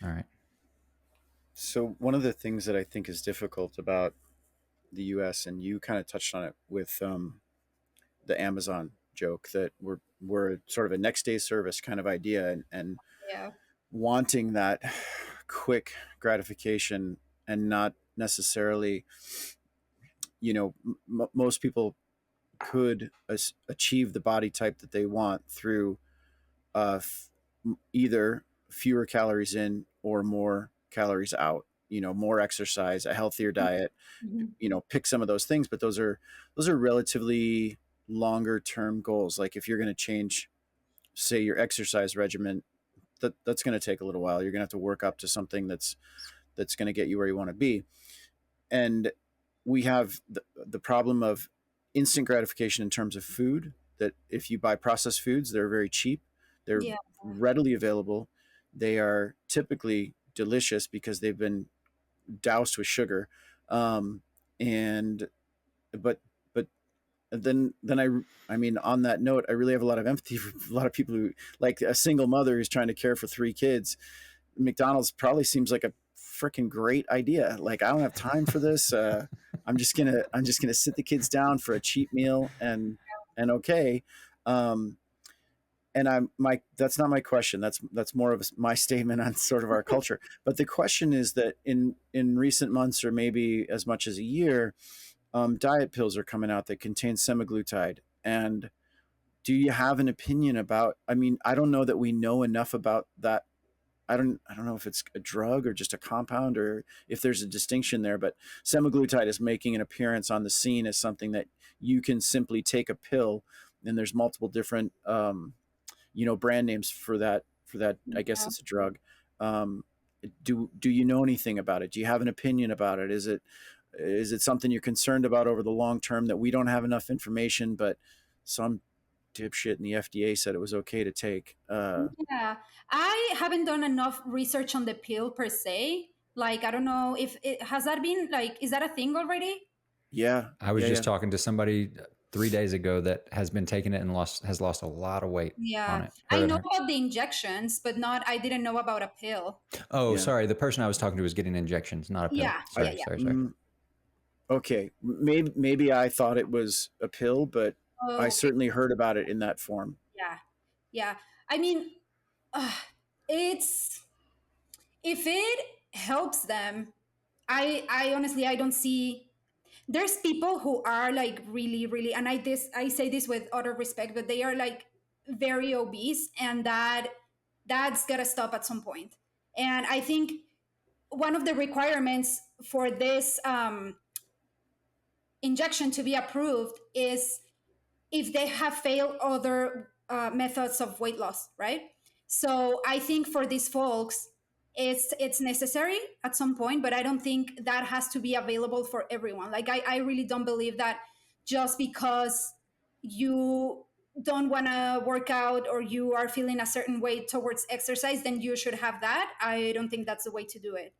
All right. So one of the things that I think is difficult about the U.S., and you kind of touched on it with the Amazon joke, that we're sort of a next day service kind of idea, and Yeah, wanting that quick gratification, and not necessarily, most people could achieve the body type that they want through either fewer calories in or more calories out, more exercise, a healthier diet, hmm, pick some of those things. But those are relatively longer term goals. Like if you're going to change, say, your exercise regimen, that's going to take a little while. You're going to have to work up to something that's going to get you where you want to be. And we have the problem of instant gratification in terms of food, that if you buy processed foods, they're very cheap, they're yeah, readily available, they are typically delicious because they've been doused with sugar. Um, and but but then I mean, on that note, I really have a lot of empathy for a lot of people who, like a single mother who's trying to care for 3 kids. McDonald's probably seems like a freaking great idea. Like, I don't have time for this. I'm just gonna sit the kids down for a cheap meal, and okay. Um, and I'm my that's not my question. That's more of my statement on sort of our culture. But the question is that in recent months, or maybe as much as a year, diet pills are coming out that contain semaglutide. And do you have an opinion about? I mean, I don't know that we know enough about that. I don't know if it's a drug or just a compound, or if there's a distinction there. But semaglutide is making an appearance on the scene as something that you can simply take a pill, and there's multiple different brand names for that. I guess yeah. it's a drug. Um, do you know anything about it? Do you have an opinion about it? Is it something you're concerned about over the long term, that we don't have enough information, but some dipshit in the FDA said it was okay to take? Yeah, I haven't done enough research on the pill per se. Like, I don't know if it has that been like, is that a thing already? Yeah, I was yeah, just yeah. talking to somebody 3 days ago that has been taking it and has lost a lot of weight on Yeah, it. I Or know about the injections, but not, I didn't know about a pill. oh, Yeah. sorry, the person I was talking to was getting injections, not a pill. Yeah, I yeah, Sorry, yeah. sorry, sorry. mm, okay. Maybe I thought it was a pill, but I Oh, okay. certainly heard about it in that form. Yeah, yeah. I mean, uh, it's if it helps them, I honestly I don't see. There's people who are like really, really, and I say this with utter respect, but they are like very obese, and that's gotta stop at some point. And I think one of the requirements for this injection to be approved is if they have failed other methods of weight loss, right? So I think for these folks, it's necessary at some point, but I don't think that has to be available for everyone. Like, I really don't believe that just because you don't want to work out or you are feeling a certain way towards exercise, then you should have that. I don't think that's the way to do it.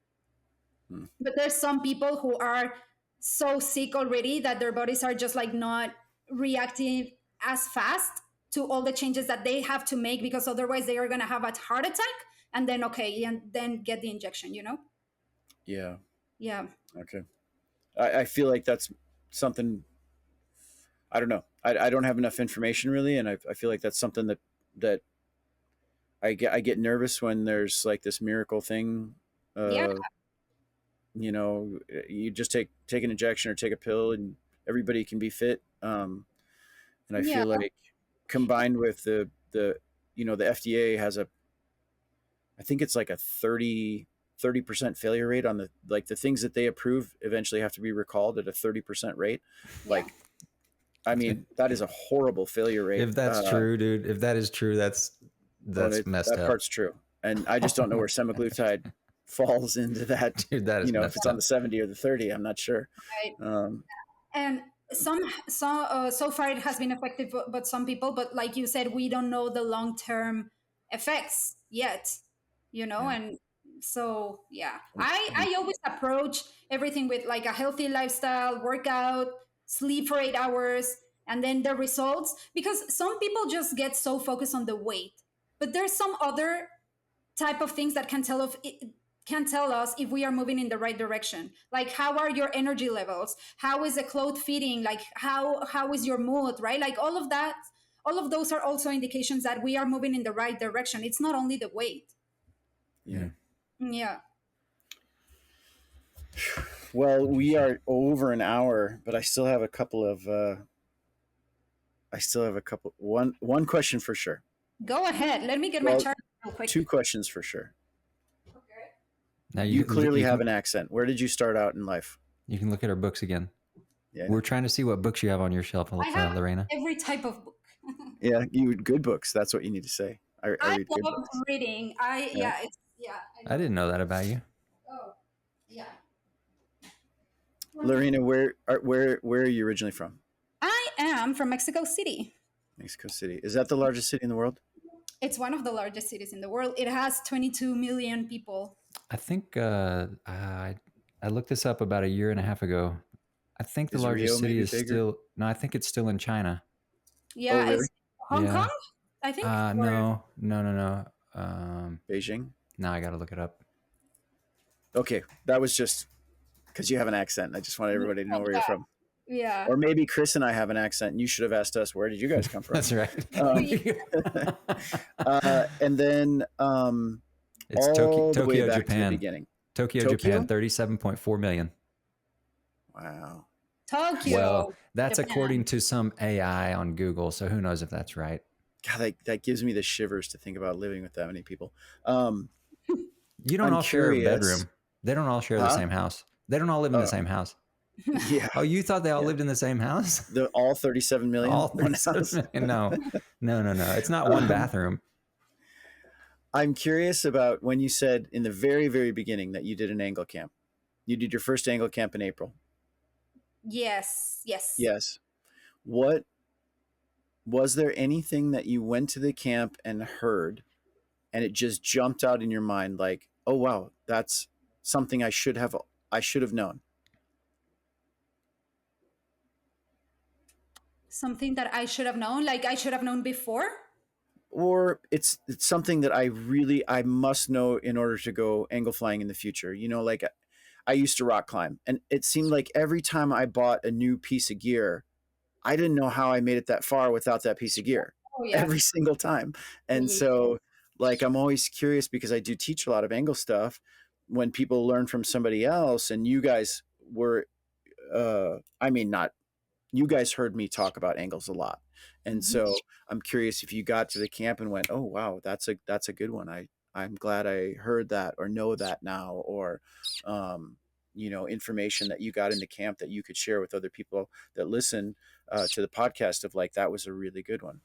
Hmm. But there's some people who are so sick already that their bodies are just like not reacting as fast to all the changes that they have to make, because otherwise they are going to have a heart attack, and then okay, and then get the injection. Yeah. Yeah, Okay. I feel like that's something. I don't know. I don't have enough information really, and I feel like that's something that I get nervous when there's like this miracle thing. yeah, Uh, you just take an injection or take a pill, and everybody can be fit. And I yeah, feel like, combined with the FDA has I think it's like a 30% failure rate on the things that they approve eventually have to be recalled at a 30% rate. Like, I mean, that is a horrible failure rate. If that's true, dude, if that is true, that's messed that up. part's true. And I just don't know where semaglutide falls into that. Dude, that is if it's on the 70 or the 30, I'm not sure. Right. And so far it has been effective, but some people, but like you said, we don't know the long-term effects yet, and so I always approach everything with like a healthy lifestyle, workout, sleep for 8 hours, and then the results, because some people just get so focused on the weight, but there's some other type of things that can tell us if we are moving in the right direction. Like, how are your energy levels? How is the clothes fitting? Like, how is your mood, right? Like, all of that, all of those are also indications that we are moving in the right direction. It's not only the weight. Yeah. Well, we are over an hour, but I still have a couple of one question for sure. Go ahead. Let me get my chart real quick. 2 questions for sure. Okay. Now you clearly have an accent. Where did you start out in life? You can look at our books again. Yeah. We're trying to see what books you have on your shelf, I have Lorena. every type of book. Yeah, you read good books. That's what you need to say. I read good love books. reading. I didn't know that about you. Oh, yeah. Lorena, where are you originally from? I am from Mexico City. Mexico City. Is that the largest city in the world? It's one of the largest cities in the world. It has 22 million people. I think I looked this up about a year and a half ago. I think the largest city is still I think it's still in China. Yeah, really? It's Hong Kong, I think. No. Beijing? No, I got to look it up. Okay, that was just because you have an accent. I just want everybody to know where you're from. Yeah. Or maybe Chris and I have an accent, and you should have asked us, where did you guys come from? That's right. And then it's Tokyo, Japan. Beginning. Tokyo, Japan, 37.4 million. Wow. Tokyo. Well, that's Japan. according to some AI on Google, so who knows if that's right. God, that gives me the shivers to think about living with that many people. You don't all share a bedroom. They don't all share the same house. They don't all live in the same house. Yeah. Oh, you thought they all lived in the same house? All 37 million? All 37 million? No. It's not one bathroom. I'm curious about when you said in the very, very beginning that you did an angle camp. You did your first angle camp in April. Yes. What was there anything that you went to the camp and heard and it just jumped out in your mind like, oh wow, that's something I should have known? Something that I should have known, like I should have known before? Or it's something that I must know in order to go angle flying in the future. Like I used to rock climb, and it seemed like every time I bought a new piece of gear, I didn't know how I made it that far without that piece of gear. Every single time. And so like, I'm always curious because I do teach a lot of angle stuff. When people learn from somebody else, and you guys were, you guys heard me talk about angles a lot. And so I'm curious if you got to the camp and went, oh, wow, that's a good one. I'm glad I heard that or know that now, or, information that you got in the camp that you could share with other people that listen to the podcast of like, that was a really good one.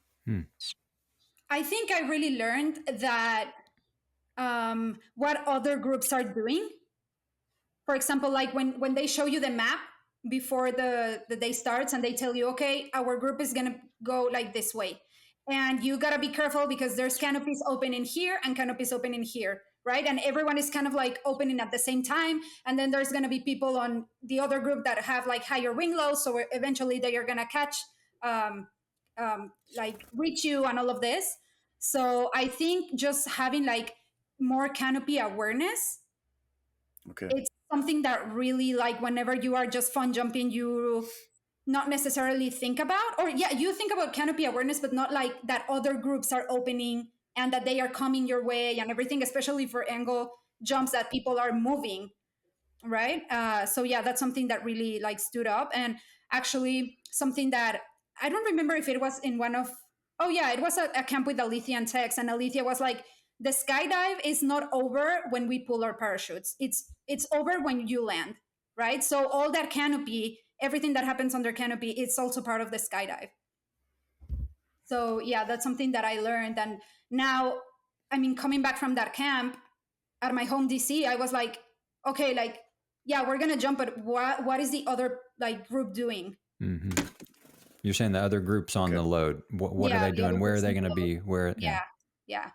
I think I really learned that what other groups are doing. For example, like when they show you the map before the day starts and they tell you, okay, our group is going to go like this way. And you got to be careful because there's canopies open in here and canopies open in here, right? And everyone is kind of like opening at the same time. And then there's going to be people on the other group that have like higher wing loads. So eventually they are going to catch, like reach you and all of this. So I think just having like more canopy awareness, it's something that really, like, whenever you are just fun jumping, you not necessarily think about, or you think about canopy awareness, but not like that other groups are opening and that they are coming your way and everything, especially for angle jumps that people are moving, right? So that's something that really like stood up. And actually something that I don't remember if it was in one of, it was a camp with Alethea and Tex, and Alethea was like, the skydive is not over when we pull our parachutes. It's over when you land, right? So all that canopy, everything that happens under canopy, it's also part of the skydive. So yeah, that's something that I learned. And now, I mean, coming back from that camp at my home DC, I was like, okay, like, yeah, we're gonna jump, but what is the other like group doing? Mm-hmm. You're saying the other groups on the load. What are Yeah, they the other doing? Where are groups they on going the to load. be? Where? Yeah, yeah.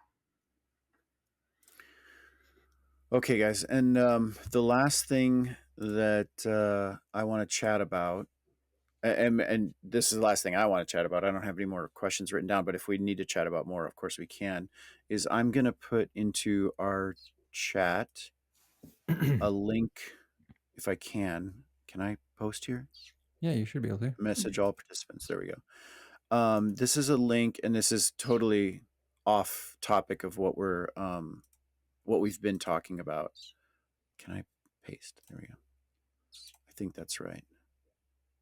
Okay, guys, and the last thing that I want to chat about, and this is the last thing I want to chat about. I don't have any more questions written down, but if we need to chat about more, of course we can. Is I'm going to put into our chat a link, if I can. Can I post here? Yeah, you should be able to. Message all participants. There we go. This is a link, and this is totally off topic of what we've been talking about. Can I paste? There we go. I think that's right.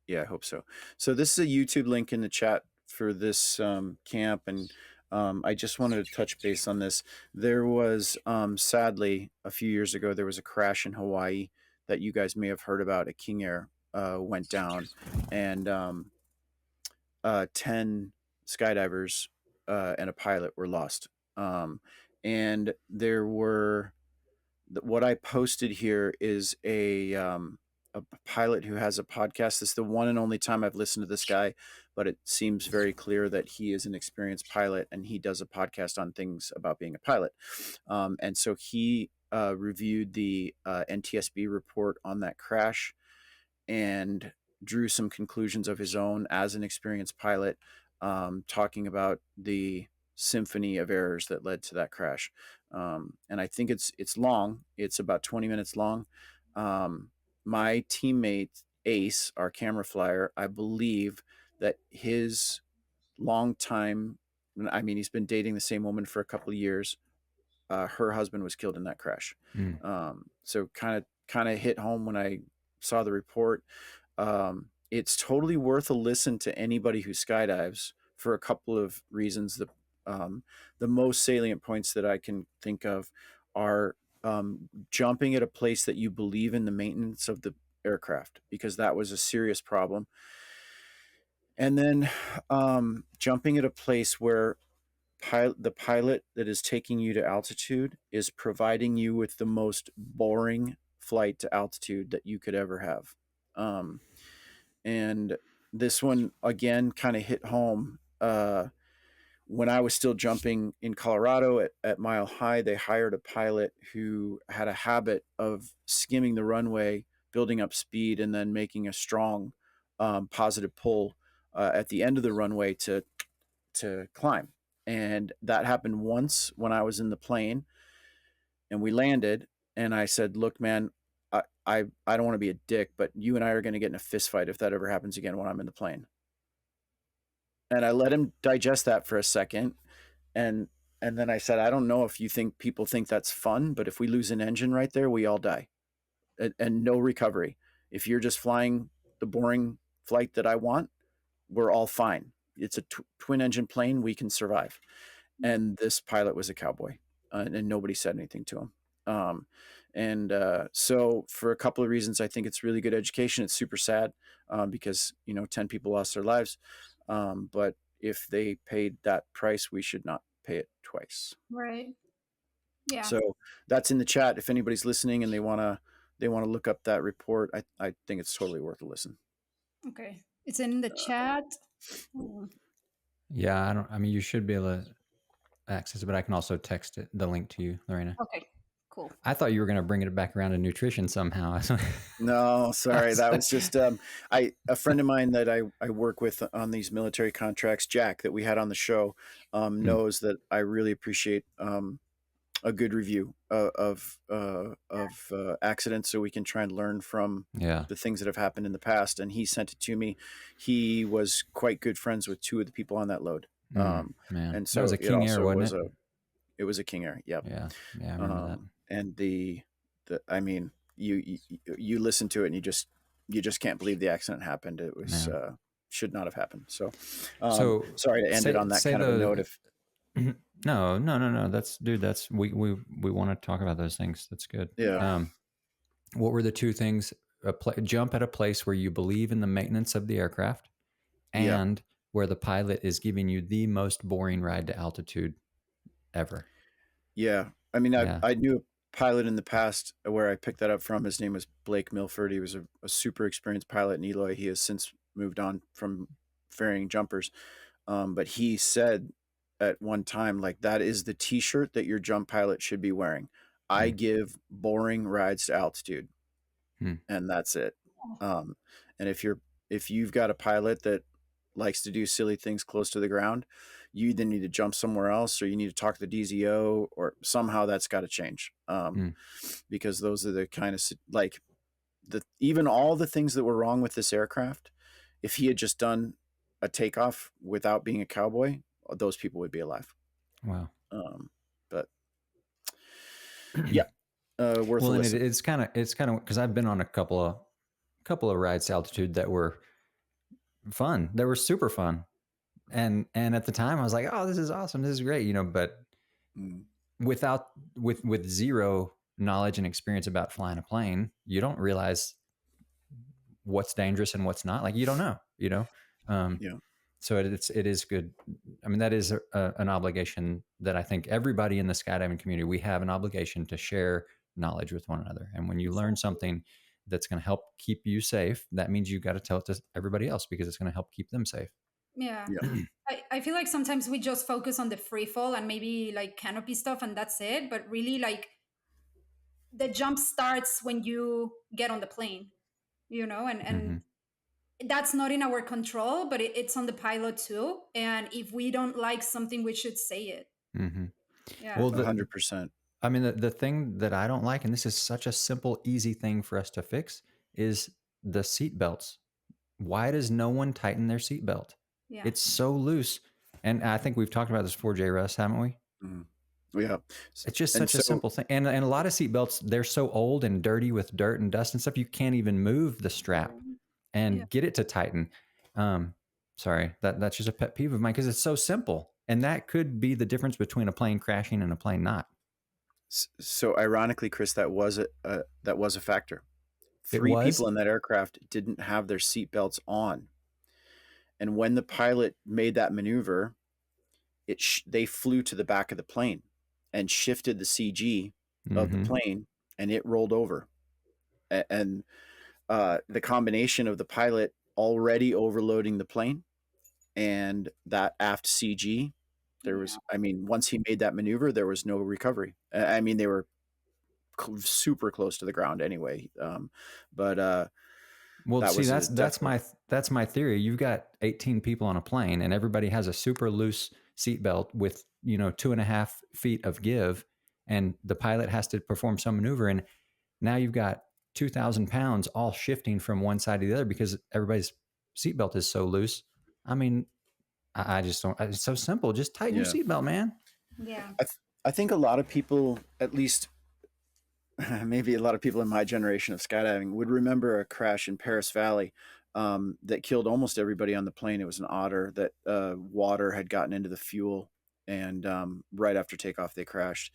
Yeah, I hope so. So this is a YouTube link in the chat for this camp, and I just wanted to touch base on this. There was, sadly, a few years ago, there was a crash in Hawaii that you guys may have heard about. A King Air went down, and 10 skydivers and a pilot were lost. And there were, what I posted here is a pilot who has a podcast. This is the one and only time I've listened to this guy, but it seems very clear that he is an experienced pilot, and he does a podcast on things about being a pilot. And so he reviewed the NTSB report on that crash and drew some conclusions of his own as an experienced pilot, talking about the symphony of errors that led to that crash. And I think it's long. It's about 20 minutes long. My teammate Ace, our camera flyer, I believe that his long time, I mean, he's been dating the same woman for a couple of years. Her husband was killed in that crash. So kind of hit home when I saw the report. It's totally worth a listen to anybody who skydives for a couple of reasons. The most salient points that I can think of are jumping at a place that you believe in the maintenance of the aircraft, because that was a serious problem. And then jumping at a place where the pilot that is taking you to altitude is providing you with the most boring flight to altitude that you could ever have. And this one, again, kind of hit home. When I was still jumping in Colorado at Mile High, they hired a pilot who had a habit of skimming the runway, building up speed, and then making a strong positive pull at the end of the runway to climb. And that happened once when I was in the plane, and we landed, and I said, look, man, I don't want to be a dick, but you and I are going to get in a fist fight if that ever happens again when I'm in the plane. And I let him digest that for a second. And then I said, I don't know if you think people think that's fun, but if we lose an engine right there, we all die, and no recovery. If you're just flying the boring flight that I want, we're all fine. It's a twin engine plane. We can survive. And this pilot was a cowboy, and nobody said anything to him. So for a couple of reasons, I think it's really good education. It's super sad because 10 people lost their lives. But if they paid that price, we should not pay it twice. Right. Yeah. So that's in the chat. If anybody's listening and they want to look up that report, I think it's totally worth a listen. Okay. It's in the chat. Yeah, I mean, you should be able to access it, but I can also text the link to you, Lorena. Okay, cool. I thought you were going to bring it back around to nutrition somehow. No, sorry. That was just a friend of mine that I work with on these military contracts, Jack, that we had on the show, knows that I really appreciate a good review of accidents, so we can try and learn from the things that have happened in the past. And he sent it to me. He was quite good friends with two of the people on that load. And so that was a King Air, wasn't it? It was a King Air. Yep. Yeah, I remember that. And I mean, you listen to it and you just can't believe the accident happened. It was should not have happened. So sorry to end it on that kind of a note. No. That's dude. That's we want to talk about those things. That's good. Yeah. What were the two things? Jump at a place where you believe in the maintenance of the aircraft, Yeah. and where the pilot is giving you the most boring ride to altitude ever. Yeah. I mean, Yeah. I knew a pilot in the past where I picked that up from. His name was Blake Milford. He was a super experienced pilot in Eloy. He has since moved on from ferrying jumpers. But he said at one time, like, that is the T-shirt that your jump pilot should be wearing. I Mm. give boring rides to altitude, Mm. and that's it. Um, and if you've got a pilot that likes to do silly things close to the ground, you either need to jump somewhere else, or you need to talk to the DZO, or somehow that's got to change. Mm. Because those are the kind of, like, even all the things that were wrong with this aircraft, if he had just done a takeoff without being a cowboy, those people would be alive. Wow. But yeah, worth a Well, and listen. it's kind of because I've been on a couple of rides to altitude that were fun. They were super fun, and at the time I was like, oh, this is awesome, this is great, But Mm, with zero knowledge and experience about flying a plane, you don't realize what's dangerous and what's not. Like you don't know. Um, yeah, so it is good. I mean, that is an obligation that I think everybody in the skydiving community, we have an obligation to share knowledge with one another. And when you learn something that's going to help keep you safe, that means you got to tell it to everybody else because it's going to help keep them safe. Yeah. yeah, I feel like sometimes we just focus on the free fall and maybe like canopy stuff and that's it. But really, like the jump starts when you get on the plane, and Mm-hmm. that's not in our control, but it's on the pilot too. And if we don't like something, we should say it. Mm-hmm. Yeah. Well, 100%. I mean, the thing that I don't like, and this is such a simple, easy thing for us to fix, is the seat belts. Why does no one tighten their seatbelt? Yeah. It's so loose. And I think we've talked about this before, JRuss, haven't we? Mm, yeah. It's just And such a so, simple thing. And a lot of seatbelts, they're so old and dirty with dirt and dust and stuff, you can't even move the strap Yeah. and get it to tighten. Um, sorry, that's just a pet peeve of mine because it's so simple. And that could be the difference between a plane crashing and a plane not. so ironically, Chris, that was a factor. It Three was. people in that aircraft didn't have their seatbelts on, and when the pilot made that maneuver, they flew to the back of the plane and shifted the CG of the Mm-hmm. plane, and it rolled over. And the combination of the pilot already overloading the plane and that aft CG, there Yeah. was, I mean, once he made that maneuver, there was no recovery. I mean, they were super close to the ground anyway. But Well, that see, was definitely, that's my theory. You've got 18 people on a plane, and everybody has a super loose seatbelt with 2.5 feet of give, and the pilot has to perform some maneuver, and now you've got 2,000 pounds all shifting from one side to the other because everybody's seatbelt is so loose. I mean, I just don't. It's so simple. Just tighten your yeah. seatbelt, man. Yeah. I think a lot of people, at least maybe a lot of people in my generation of skydiving, would remember a crash in Paris Valley that killed almost everybody on the plane. It was an otter that water had gotten into the fuel, and right after takeoff, they crashed.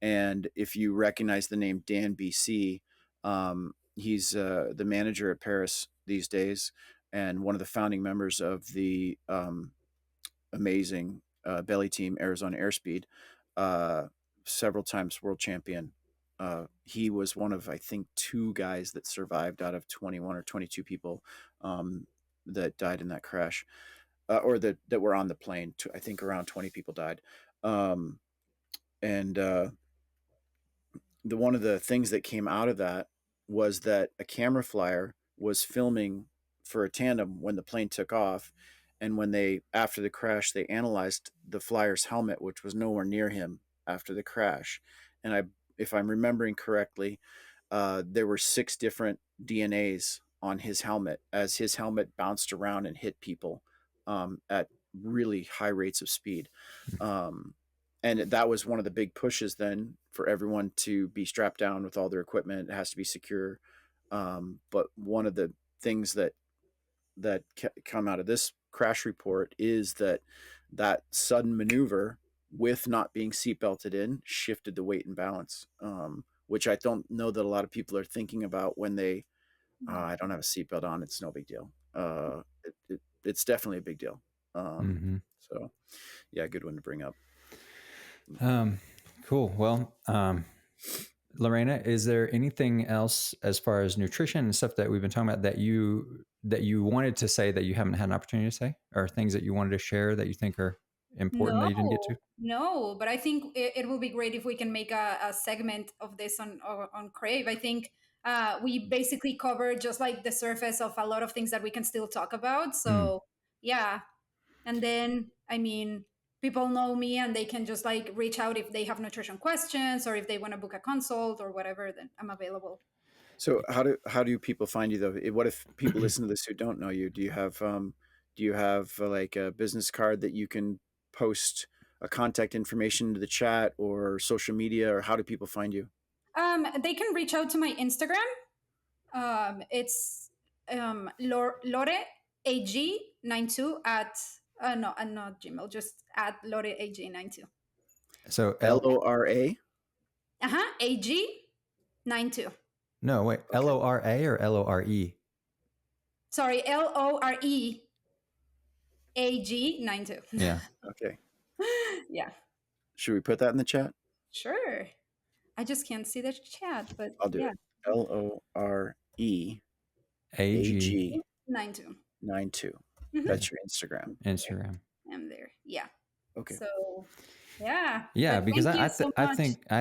And if you recognize the name Dan BC, he's the manager at Paris these days and one of the founding members of the amazing belly team Arizona Airspeed, uh, several times world champion. He was one of, I think, two guys that survived out of 21 or 22 people that died in that crash, or that were on the plane. I think around 20 people died. Um, and one of the things that came out of that was that a camera flyer was filming for a tandem when the plane took off, and when they, after the crash, they analyzed the flyer's helmet, which was nowhere near him after the crash. And if I'm remembering correctly, there were 6 different DNAs on his helmet as his helmet bounced around and hit people at really high rates of speed. um, and that was one of the big pushes then for everyone to be strapped down with all their equipment. It has to be secure. But one of the things that come out of this crash report is that sudden maneuver with not being seatbelted in, shifted the weight and balance, which I don't know that a lot of people are thinking about when they, I don't have a seatbelt on. It's no big deal. It's definitely a big deal. So yeah, good one to bring up. Cool. Well, Lorena, is there anything else as far as nutrition and stuff that we've been talking about that you wanted to say that you haven't had an opportunity to say, or things that you wanted to share that you think are important that you didn't get to? No, but I think it will be great if we can make a segment of this on Crave. I think we basically covered just like the surface of a lot of things that we can still talk about. So yeah, and then I mean, people know me and they can just like reach out if they have nutrition questions or if they want to book a consult or whatever. Then I'm available. So how do people find you though? What if people listen to this who don't know you? Do you have like a business card that you can post a contact information to the chat or social media, or how do people find you? They can reach out to my Instagram. It's Lore AG92 at no, not Gmail, just at Lore AG92. So LORA? AG92. No, wait, Okay. LORA or LORE? Sorry, LORE AG92. Yeah. Okay. Yeah. Should we put that in the chat? Sure. I just can't see the chat, but I'll do yeah. it. LORE AG 92. 92. That's your Instagram. Instagram. I'm there. Yeah. Okay. So yeah. Yeah, But because thank you I so much.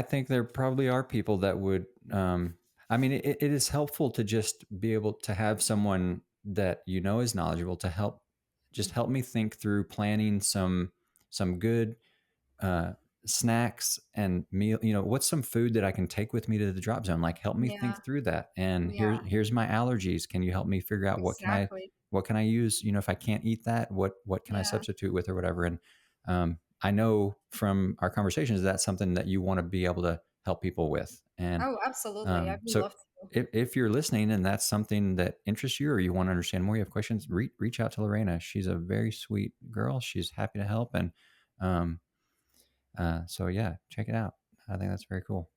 think there probably are people that would. I mean, it is helpful to just be able to have someone that you know is knowledgeable to help me think through planning some good snacks and meal. You know, what's some food that I can take with me to the drop zone? Like, help me Yeah. think through that. And Yeah. here's my allergies. Can you help me figure out Exactly. what can I use? You know, if I can't eat that, what can I Yeah. substitute with or whatever? And I know from our conversations that's something that you want to be able to help people with. And Oh, absolutely. I would so love to. if you're listening and that's something that interests you or you want to understand more, you have questions, reach out to Lorena. She's a very sweet girl. She's happy to help. And so yeah, check it out. I think that's very cool.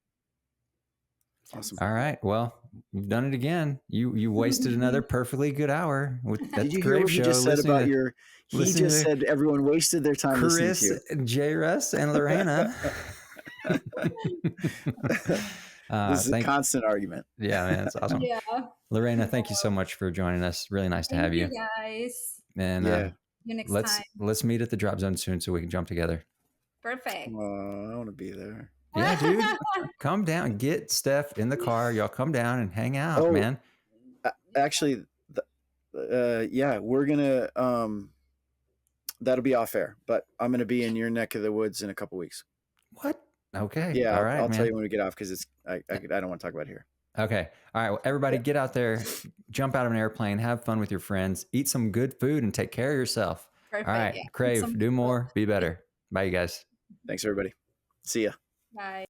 Awesome. All right. Well, you've done it again. You wasted another perfectly good hour with that Did you hear what he just said about your? He just said everyone wasted their time listening to you. JRuss, and Lorena. This is a constant argument. Yeah, man, that's awesome. Yeah. Lorena, thank you so much for joining us. Really nice to have you. Guys. And See you next time. let's meet at the drop zone soon so we can jump together. Perfect. I want to be there. Yeah, dude, come down. Get Steph in the car. Y'all come down and hang out, man. Actually, yeah, we're gonna. That'll be off air, but I'm gonna be in your neck of the woods in a couple weeks. What? Okay. Yeah, all right, I'll man. tell you when we get off because it's I don't want to talk about it here. Okay. All right. Well, everybody get out there, jump out of an airplane, have fun with your friends, eat some good food, and take care of yourself. Perfect. All right. Crave, do more, be better. Bye, you guys. Thanks, everybody. See ya. Bye.